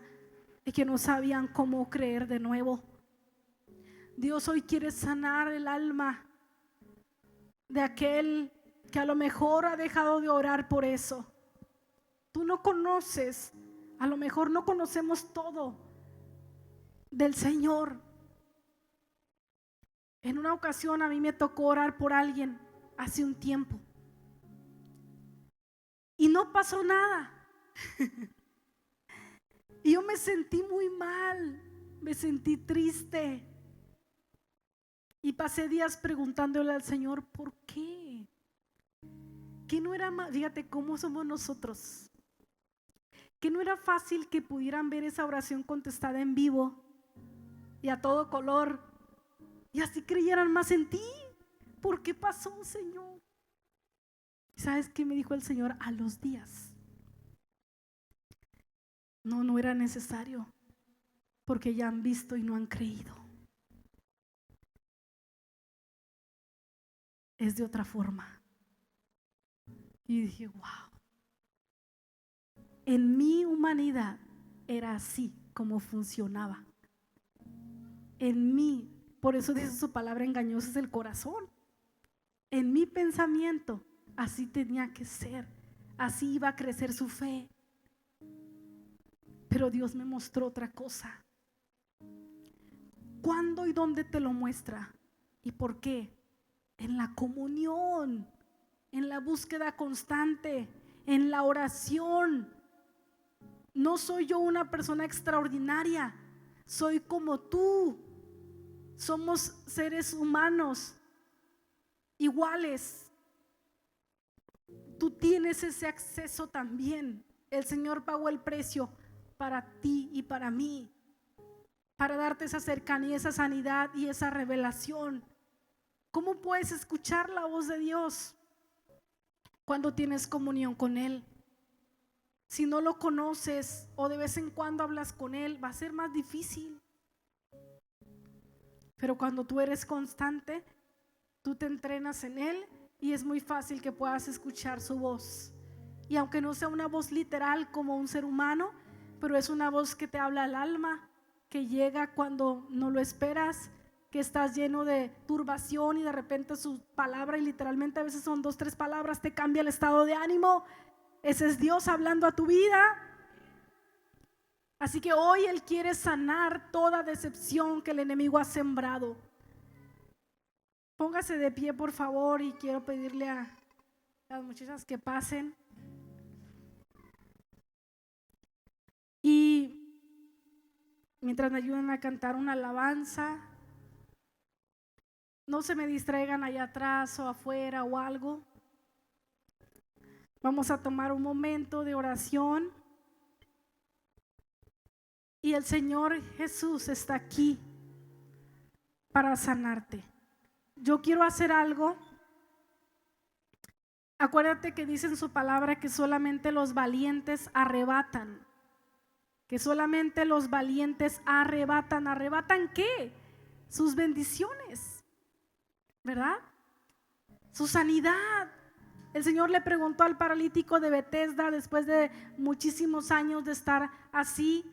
y que no sabían cómo creer de nuevo. Dios hoy quiere sanar el alma de aquel que a lo mejor ha dejado de orar por eso. Tú no conoces, a lo mejor no conocemos todo del Señor. En una ocasión a mí me tocó orar por alguien hace un tiempo y no pasó nada. Y yo me sentí muy mal, me sentí triste y pasé días preguntándole al Señor, ¿por qué? Que no era más, fíjate cómo somos nosotros, que no era fácil que pudieran ver esa oración contestada en vivo y a todo color y así creyeran más en ti. ¿Por qué pasó, Señor? ¿Sabes qué me dijo el Señor a los días? No era necesario, porque ya han visto y no han creído. Es de otra forma. Y dije, wow. En mi humanidad era así como funcionaba. En mí, por eso dice su palabra, engañoso es el corazón. En mi pensamiento, así tenía que ser. Así iba a crecer su fe. Pero Dios me mostró otra cosa. ¿Cuándo y dónde te lo muestra? ¿Y por qué? En la comunión, en la búsqueda constante, en la oración. No soy yo una persona extraordinaria, soy como tú. Somos seres humanos iguales. Tú tienes ese acceso también. El Señor pagó el precio para ti y para mí, para darte esa cercanía, esa sanidad y esa revelación. ¿Cómo puedes escuchar la voz de Dios cuando tienes comunión con Él? Si no lo conoces o de vez en cuando hablas con Él, va a ser más difícil. Pero cuando tú eres constante, tú te entrenas en Él y es muy fácil que puedas escuchar su voz. Y aunque no sea una voz literal como un ser humano, pero es una voz que te habla al alma, que llega cuando no lo esperas, que estás lleno de turbación y de repente su palabra, y literalmente a veces son 2, 3 palabras, te cambia el estado de ánimo. Ese es Dios hablando a tu vida. Así que hoy Él quiere sanar toda decepción que el enemigo ha sembrado. Póngase de pie, por favor, y quiero pedirle a las muchachas que pasen. Y mientras me ayudan a cantar una alabanza, no se me distraigan allá atrás o afuera o algo. Vamos a tomar un momento de oración. Y el Señor Jesús está aquí para sanarte. Yo quiero hacer algo. Acuérdate que dice en su palabra que solamente los valientes arrebatan. Que solamente los valientes arrebatan. ¿Arrebatan qué? Sus bendiciones, ¿verdad? Su sanidad. El Señor le preguntó al paralítico de Betesda, después de muchísimos años de estar así,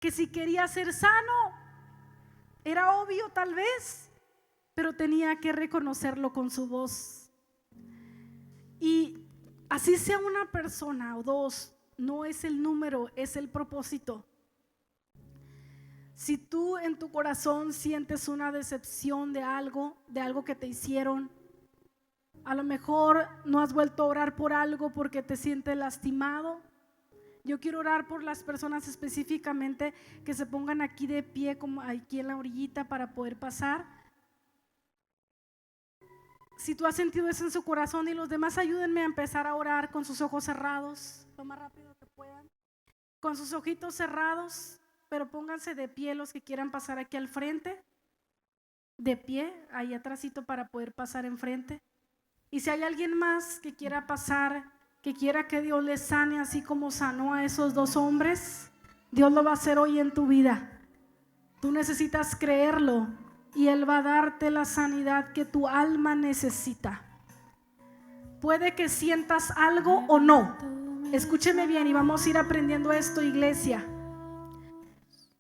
que si quería ser sano. Era obvio tal vez, pero tenía que reconocerlo con su voz. Y así sea una persona o dos, no es el número, es el propósito. Si tú en tu corazón sientes una decepción de algo que te hicieron, a lo mejor no has vuelto a orar por algo porque te sientes lastimado. Yo quiero orar por las personas específicamente que se pongan aquí de pie, como aquí en la orillita, para poder pasar. Si tú has sentido eso en su corazón, y los demás, ayúdenme a empezar a orar con sus ojos cerrados, lo más rápido que puedan, con sus ojitos cerrados, pero pónganse de pie los que quieran pasar aquí al frente, de pie, ahí atrásito, para poder pasar enfrente. Y si hay alguien más que quiera pasar, que quiera que Dios les sane así como sanó a esos dos hombres, Dios lo va a hacer hoy en tu vida. Tú necesitas creerlo y Él va a darte la sanidad que tu alma necesita. Puede que sientas algo o no. Escúcheme bien y vamos a ir aprendiendo esto, iglesia.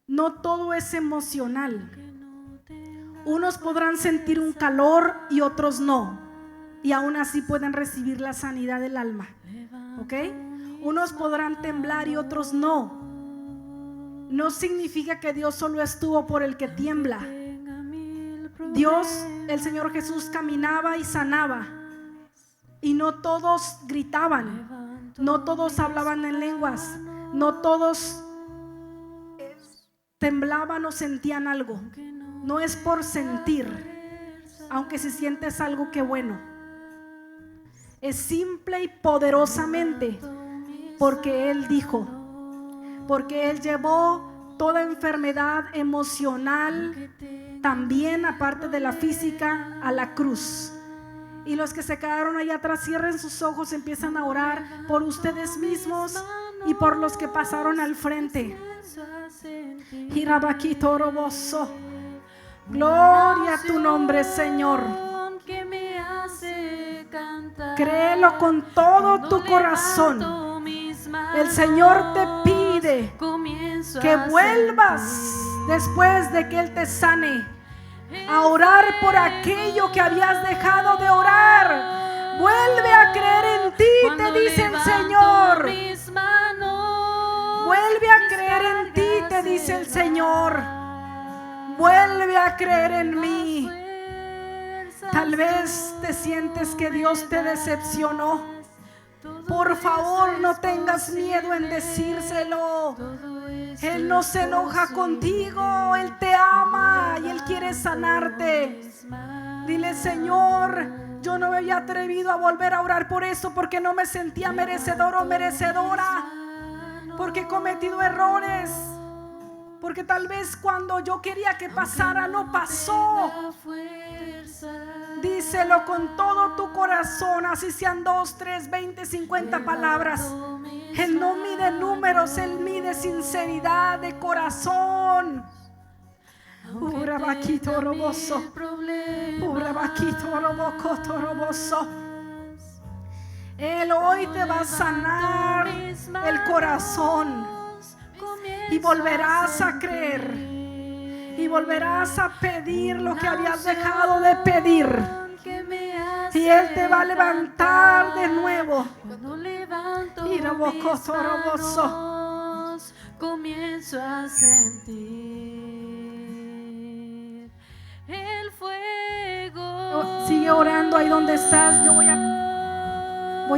No todo es emocional. Unos podrán sentir un calor y otros no. Y aún así pueden recibir la sanidad del alma. ¿Ok? Unos podrán temblar y otros no. No significa que Dios solo estuvo por el que tiembla. Dios, el Señor Jesús, caminaba y sanaba. Y no todos gritaban. No todos hablaban en lenguas. No todos temblaban o sentían algo. No es por sentir, aunque si sientes algo, qué bueno. Es simple y poderosamente porque Él dijo, porque Él llevó toda enfermedad emocional, también aparte de la física, a la cruz. Y los que se quedaron allá atrás, cierren sus ojos, empiezan a orar por ustedes mismos y por los que pasaron al frente. Gloria a tu nombre, Señor. Créelo con todo tu corazón. El Señor te pide que vuelvas después de que Él te sane a orar por aquello que habías dejado de orar. Vuelve a creer en ti, te dice el Señor. Vuelve a creer en ti, te dice el Señor. Vuelve a creer en mí. Tal vez te sientes que Dios te decepcionó. Por favor, no tengas miedo en decírselo. Él no se enoja contigo, Él te ama y Él quiere sanarte. Dile: Señor, yo no me había atrevido a volver a orar por eso porque no me sentía merecedor o merecedora, porque he cometido errores, porque tal vez cuando yo quería que pasara no pasó. Díselo con todo tu corazón, así sean 2, 3, 20, 50 palabras. Él no mide números, Él mide sinceridad de corazón. Él hoy te va a sanar el corazón y volverás a creer. Y volverás a pedir lo que habías dejado de pedir. Y Él te va a levantar de nuevo. Y comienzo a sentir el fuego. Sigue orando ahí donde estás. Yo voy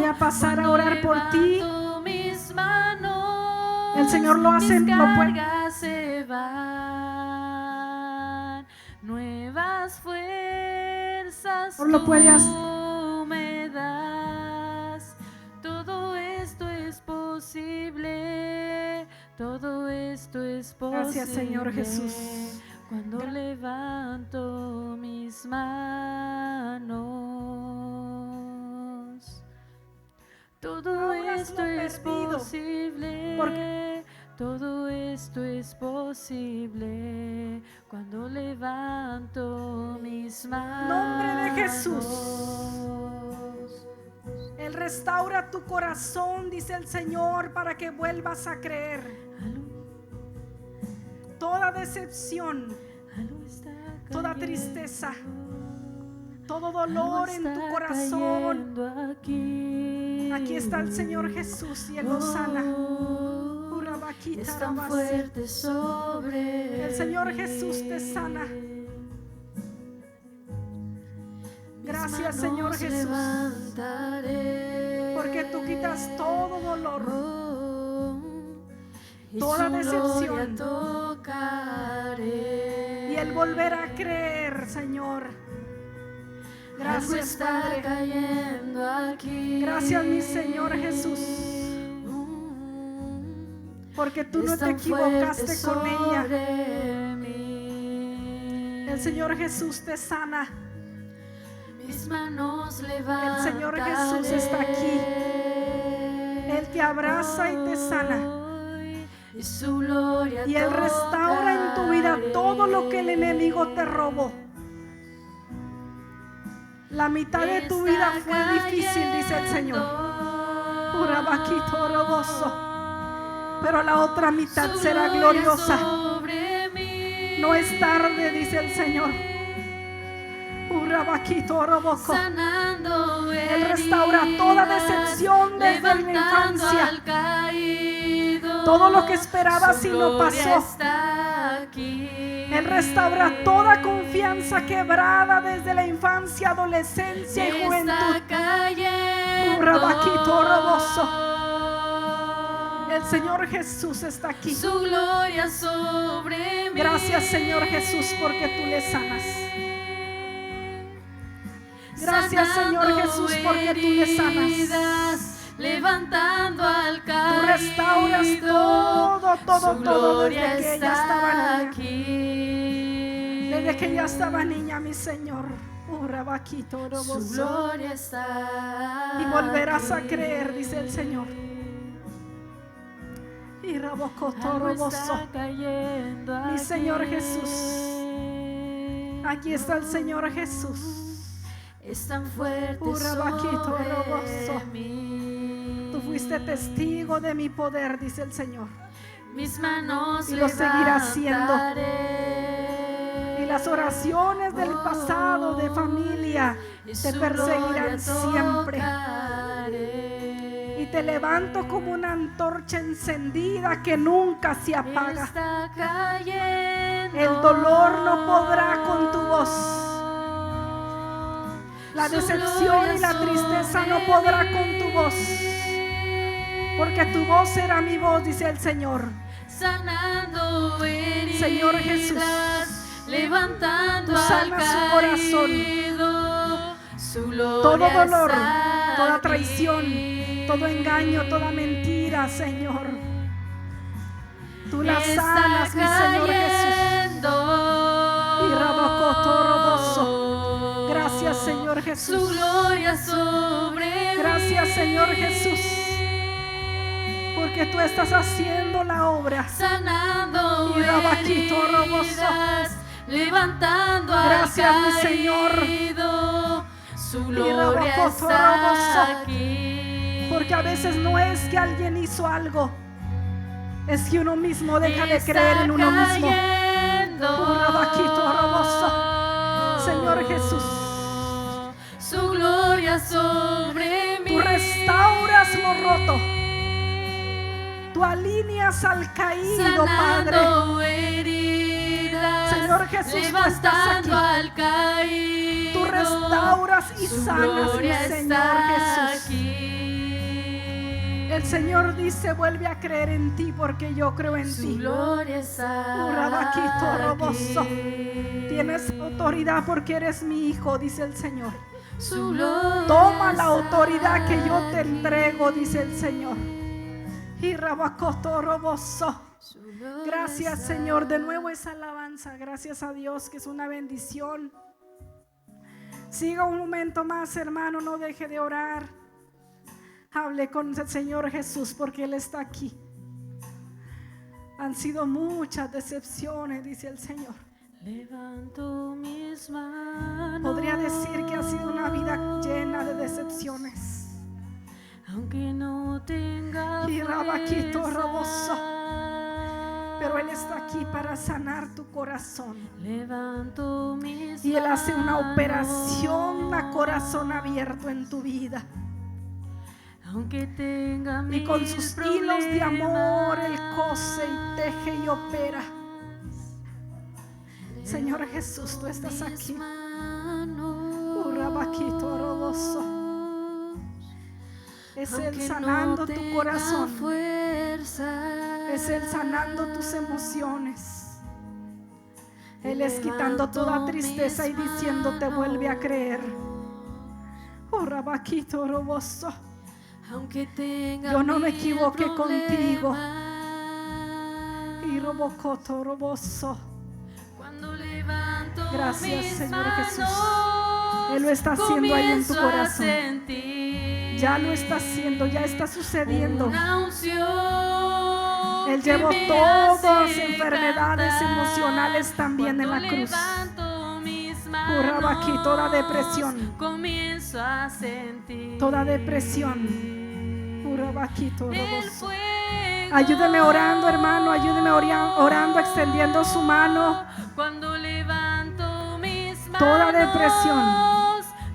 a pasar a orar por ti. El Señor lo hace. Nuevas fuerzas lo puedes. tú me das. Todo esto es posible. Todo esto es posible. Gracias, Señor Jesús. Cuando levanto mis manos. das lo perdido. posible. Porque todo esto es posible cuando levanto mis manos. Nombre de Jesús. Él restaura tu corazón, dice el Señor, para que vuelvas a creer. Toda decepción, toda tristeza, todo dolor en tu corazón, aquí está el Señor Jesús y Él lo sana. Es tan fuerte sobre El Señor Jesús te sana. Gracias, Señor Jesús, porque tú quitas todo dolor, toda decepción, y el volver a creer, Señor. Gracias, Padre. Gracias, mi Señor Jesús, porque tú no te equivocaste con ella. El Señor Jesús te sana. El Señor Jesús está aquí. Él te abraza y te sana. Y Él restaura en tu vida todo lo que el enemigo te robó. La mitad de tu vida fue difícil, dice el Señor. Pero la otra mitad será gloriosa. No es tarde, dice el Señor. Él restaura toda decepción desde la infancia. Todo lo que esperabas y no pasó. Él restaura toda confianza quebrada desde la infancia, adolescencia y juventud. El Señor Jesús está aquí. Su gloria sobre mí. Gracias, Señor Jesús, porque tú le sanas. Gracias, Señor Jesús, porque tú le sanas. Levantando al caído. Tú restauras todo desde que ella estaba niña. Aquí. Desde que ella estaba niña, mi Señor. Su gloria está. Y volverás a creer, dice el Señor. Y Algo está cayendo mi Señor aquí. Jesús. Aquí está el Señor Jesús. Es tan fuerte sobre mí. Tú fuiste testigo de mi poder, dice el Señor. Mis manos Y lo seguirá haciendo. levantaré. Y las oraciones del pasado de familia te perseguirán siempre. Y te levanto como una antorcha encendida que nunca se apaga. Está cayendo. El dolor no podrá con tu voz. La decepción y la tristeza no podrá con tu voz. Porque tu voz será mi voz, dice el Señor. Sanando heridas, Señor Jesús, levantando tú al sanas su corazón. caído. Su gloria Todo dolor, está toda traición, aquí. todo engaño, toda mentira, Señor. Tú la Está sanas, mi Señor Jesús. cayendo. Y rabocoto roboso. Gracias, Señor Su Jesús. gloria sobre Gracias, mí. Señor Jesús, porque tú estás haciendo la obra. Sanando Y rabaquito roboso. heridas, levantando Gracias, al mi Señor. caído. Su Y gloria rabacoto está roboso. aquí. Porque a veces no es que alguien hizo algo, es que uno mismo deja de Está creer en uno mismo. cayendo. Rabaquito roboso. Señor Jesús, Su gloria sobre mí. tú restauras lo roto. Tú alineas al caído, Padre. Sanando heridas, Señor Jesús, tú estás levantando aquí. al caído. Tú restauras y Su sanas, mi gloria Señor está Jesús. aquí. El Señor dice, vuelve a creer en ti porque yo creo en Su ti. gloria está Rabaquito roboso. aquí. Tienes autoridad porque eres mi hijo, dice el Señor. Su gloria Toma la está autoridad que yo te aquí. entrego, dice el Señor. Y rabacoto roboso. Su gloria Gracias, está Señor, de nuevo esa alabanza. Gracias a Dios, que es una bendición. Siga un momento más, hermano, no deje de orar. Hable con el Señor Jesús porque Él está aquí. Han sido muchas decepciones, dice el Señor. Levanto mis manos. Podría decir que ha sido una vida llena de decepciones. Aunque no tenga Y rabaquito roboso. fuerza, Pero Él está aquí para sanar tu corazón. levanto mis Y Él hace una manos. operación a corazón abierto en tu vida. Aunque tenga Y con sus hilos de amor Él cose y teje y opera. Señor Jesús, tú estás aquí. Rabaquito roboso. Es Él sanando tu corazón. Es Él sanando tus emociones. Él es quitando toda tristeza y diciéndote vuelve a creer. Rabaquito roboso. Aunque tenga Yo no me mil equivoqué contigo. problemas, Y robocoto roboso. cuando levanto Gracias, mis Señor Jesús. manos, Él lo está haciendo ahí en tu comienzo a corazón. sentir Ya lo está haciendo, ya está sucediendo. una unción Él que llevó me todas hace enfermedades cantar. emocionales también en Cuando la cruz. levanto mis Curraba aquí toda manos, depresión. comienzo a sentir Toda depresión. Rabaquito el roboso. fuego Ayúdeme orando, hermano, ayúdeme orando, extendiendo su mano. cuando levanto mis manos, Toda depresión.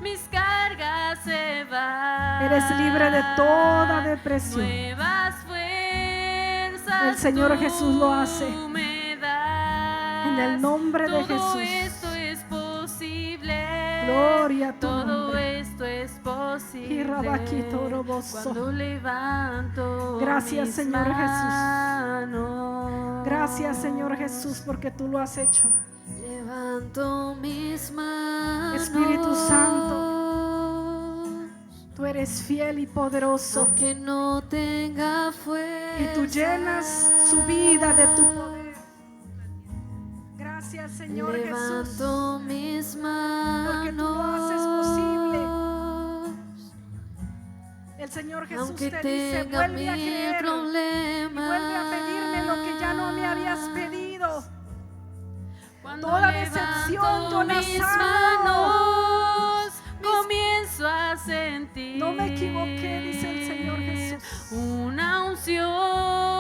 mis cargas se van. Eres libre de toda depresión. Nuevas fuerzas El Señor tú Jesús lo hace. me das. En el nombre de Todo Jesús. esto es posible. Gloria a tu Todo nombre. esto es posible. Y rabaquito roboso. Cuando levanto Gracias, mis Señor Jesús. manos. Gracias, Señor Jesús, porque tú lo has hecho. Levanto mis manos. Espíritu Santo, tú eres fiel y poderoso. Aunque no tenga fuerza. Y tú llenas su vida de tu poder. Gracias, Señor Jesús. Levanto mis manos. Porque tú lo haces posible. El Señor Jesús Aunque te dice, tenga vuelve a mil creer. Y problemas. vuelve a pedirme lo que ya no me habías pedido. Cuando Toda levanto decepción yo la mis sano. manos, comienzo a sentir. No me equivoqué, dice el Señor Jesús. Una unción.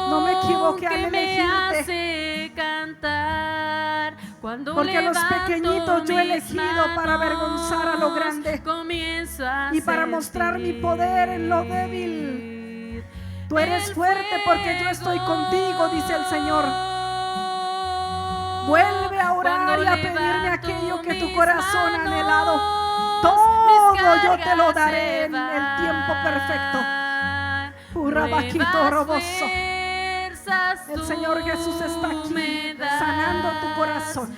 No me equivoqué al que me elegirte. hace cantar. Cuando Porque a los levanto pequeñitos yo he mis elegido para avergonzar a lo grande comienzo a y para mostrar mi poder en lo débil. Tú eres fuerte porque yo estoy contigo, dice el Señor. Vuelve a orar y a pedirme aquello que tu corazón ha anhelado. Todo yo te lo daré en el tiempo perfecto. Rabaquito roboso. El Señor Jesús está aquí sanando tu corazón,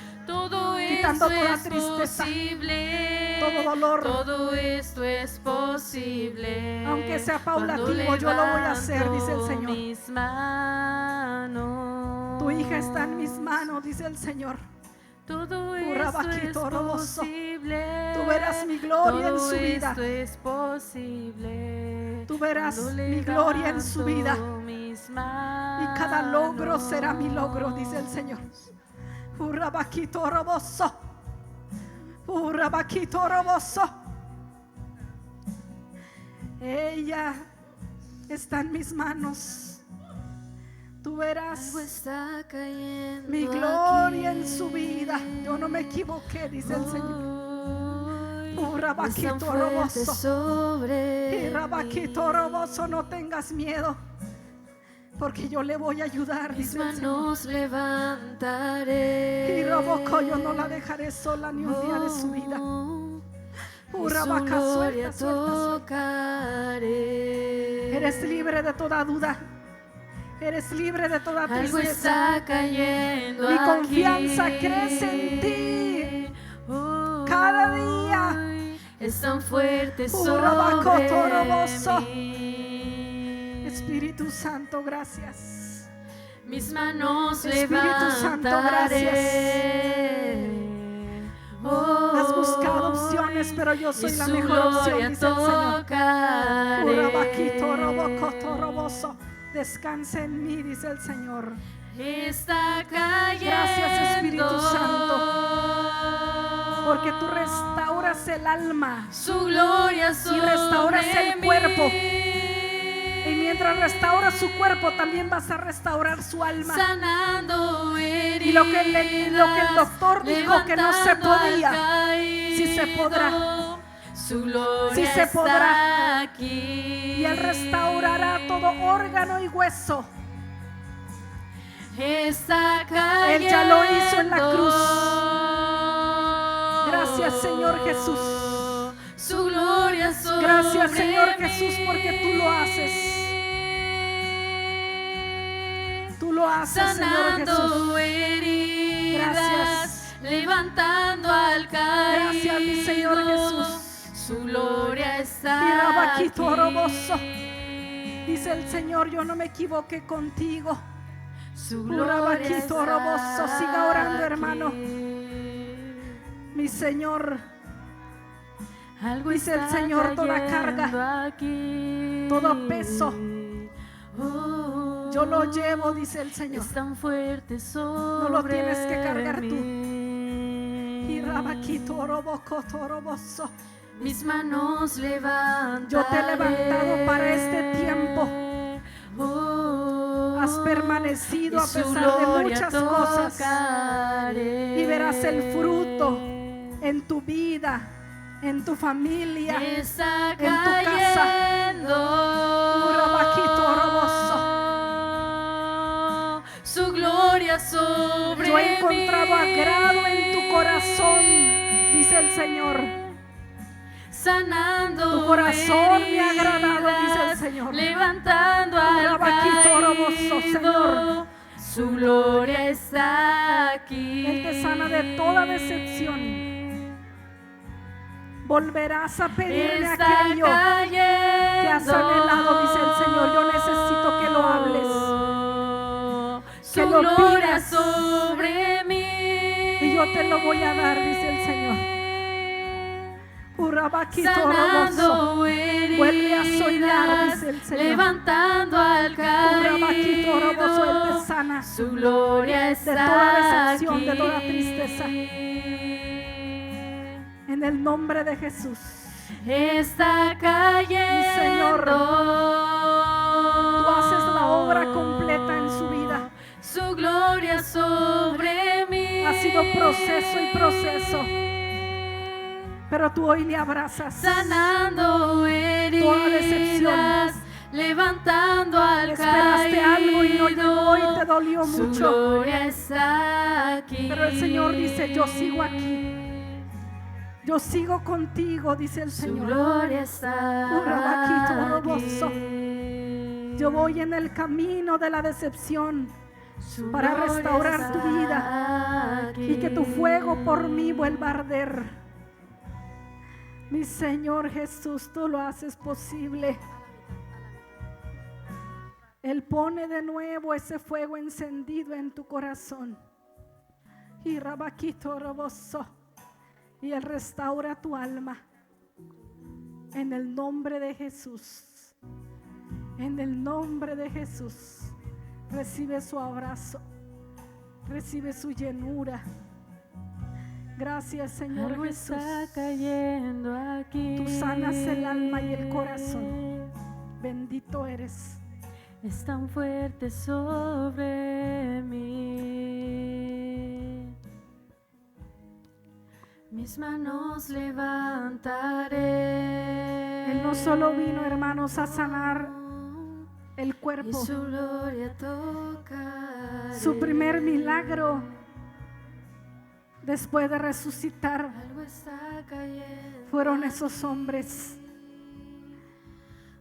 quitando toda tristeza, todo dolor. Todo esto es posible. Aunque sea paulatino, yo lo voy a hacer, dice el Señor. Mis manos. Tu hija está en mis manos, dice el Señor. Todo esto es Rabaquito roboso. posible. Tú verás mi gloria en Todo su vida. esto es posible. Tú verás Cuando mi gloria en su vida. levanto mis Y cada logro manos. será mi logro, dice el Señor. Rabaquito roboso. Rabaquito roboso. Ella está en mis manos. Tú verás Algo está cayendo mi gloria aquí. en su vida. Yo no me equivoqué, dice el Señor. Hoy Rabaquito es tan fuerte roboso. sobre Y Rabaquito roboso, no tengas miedo, porque yo le voy a ayudar, mis dice el Señor. manos levantaré. Y Roboco, yo no la dejaré sola ni un día de su vida. Y su Rabaca, gloria suelta. tocaré. Eres libre de toda duda. Eres libre de toda Algo tristeza. está cayendo Mi aquí. confianza crece en ti. Cada día. Es tan fuerte Rabaco, toroboso. sobre mí. Espíritu Santo, gracias. Mis manos Espíritu Santo, levantaré. Has buscado opciones, pero yo soy Y la su mejor opción, gloria dice el Señor. tocaré. Rabaquito Descanse en mí, dice el Señor. Está cayendo. Gracias, Espíritu Santo, porque tú restauras el alma Su gloria y restauras sobre el cuerpo. mí. Y mientras restauras su cuerpo, también vas a restaurar su alma. Sanando heridas, Y lo que el doctor dijo que no se podía, sí se podrá. Su gloria Sí se podrá. está aquí. Y Él restaurará todo órgano y hueso. Está cayendo. Él ya lo hizo en la cruz. Gracias, Señor Jesús. Su gloria sobre Gracias, Señor mí. Jesús, porque tú lo haces. Tú lo haces, Señor Jesús. Sanando heridas, Gracias. levantando al caído. Gracias, mi Señor Jesús. Su gloria Y está Rabaquito aquí. Roboso. Dice el Señor, yo no me equivoqué contigo. Su Rabaquito gloria Roboso. está Siga orando, aquí. hermano. Mi Señor, Algo dice el está Señor, toda cayendo carga, aquí. todo peso, Oh, yo lo llevo, dice el Señor. es tan fuerte sobre No lo tienes que cargar tú. mí. Y Rabaquito Robocoto Roboso. Mis manos levantan. Yo te he levantado para este tiempo. Oh, Has permanecido y a su pesar de gloria muchas cosas. tocaré. Y verás el fruto en tu vida, en tu familia, Está en tu casa. cayendo. Rabaquito Roboso. Su gloria sobre Yo he encontrado mí. agrado en tu corazón, dice el Señor. Sanando Tu corazón me ha agradado, heridas, dice el Señor. levantando al Rabaquito Roboso, Señor. caído. Su gloria está aquí. Él te sana de toda decepción. Volverás a pedirme Está aquello cayendo. que has anhelado, dice el Señor. Yo necesito que lo hables, Su que lo gloria pidas. sobre mí. y yo te lo voy a dar, dice el Señor. Rabaquito Roboso. Sanando heridas, Vuelve a soñar, dice el Señor. levantando al Rabaquito Roboso, Él caído. te sana Su gloria está de toda decepción, aquí. de toda tristeza. En el nombre de Jesús. Está cayendo. Señor, tú haces la obra completa en su vida. Su gloria sobre mí. Ha sido proceso y proceso, pero tú hoy le abrazas. Sanando heridas, Toda decepción. levantando al Esperaste caído. algo y no llegó y te dolió Su mucho, gloria está aquí. pero el Señor dice, yo sigo aquí. Yo sigo contigo, dice el Su Señor. gloria está Rabaquito Roboso. aquí. Yo voy en el camino de la decepción Su para gloria restaurar tu está vida aquí. y que tu fuego por mí vuelva a arder. Mi Señor Jesús, tú lo haces posible. Él pone de nuevo ese fuego encendido en tu corazón. Y Rabaquito Roboso. Y Él restaura tu alma. En el nombre de Jesús. En el nombre de Jesús. Recibe su abrazo. Recibe su llenura. Gracias, Señor Algo Jesús. está cayendo aquí. Tú sanas el alma y el corazón. Bendito eres. Es tan fuerte sobre mí. Mis manos levantaré. Él no solo vino, hermanos, a sanar el y cuerpo. su gloria tocaré. Su primer milagro después de resucitar Algo está cayendo. fueron esos hombres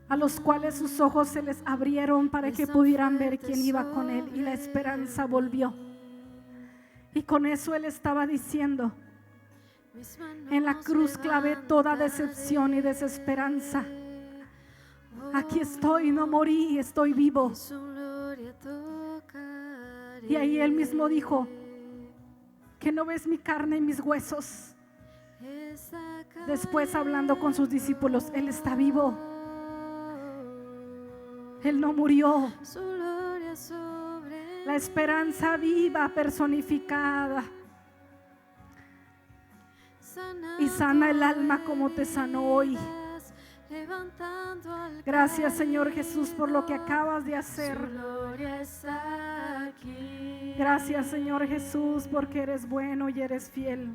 a los cuales sus ojos se les abrieron para que pudieran ver quién iba con él, y la esperanza volvió. Y con eso él estaba diciendo: Mis manos en la cruz clavé toda levantaré. decepción y desesperanza. Aquí estoy, no morí, estoy vivo. Su gloria tocaré. Y ahí él mismo dijo: que no ves mi carne y mis huesos. Después, hablando con sus discípulos, él está vivo. Él no murió. Su gloria sobre La esperanza viva, personificada. Y sana el alma como te sanó hoy. levantando al Gracias, Señor Jesús, por lo que acabas de Su hacer. gloria está aquí. Gracias, Señor Jesús, porque eres bueno y eres fiel.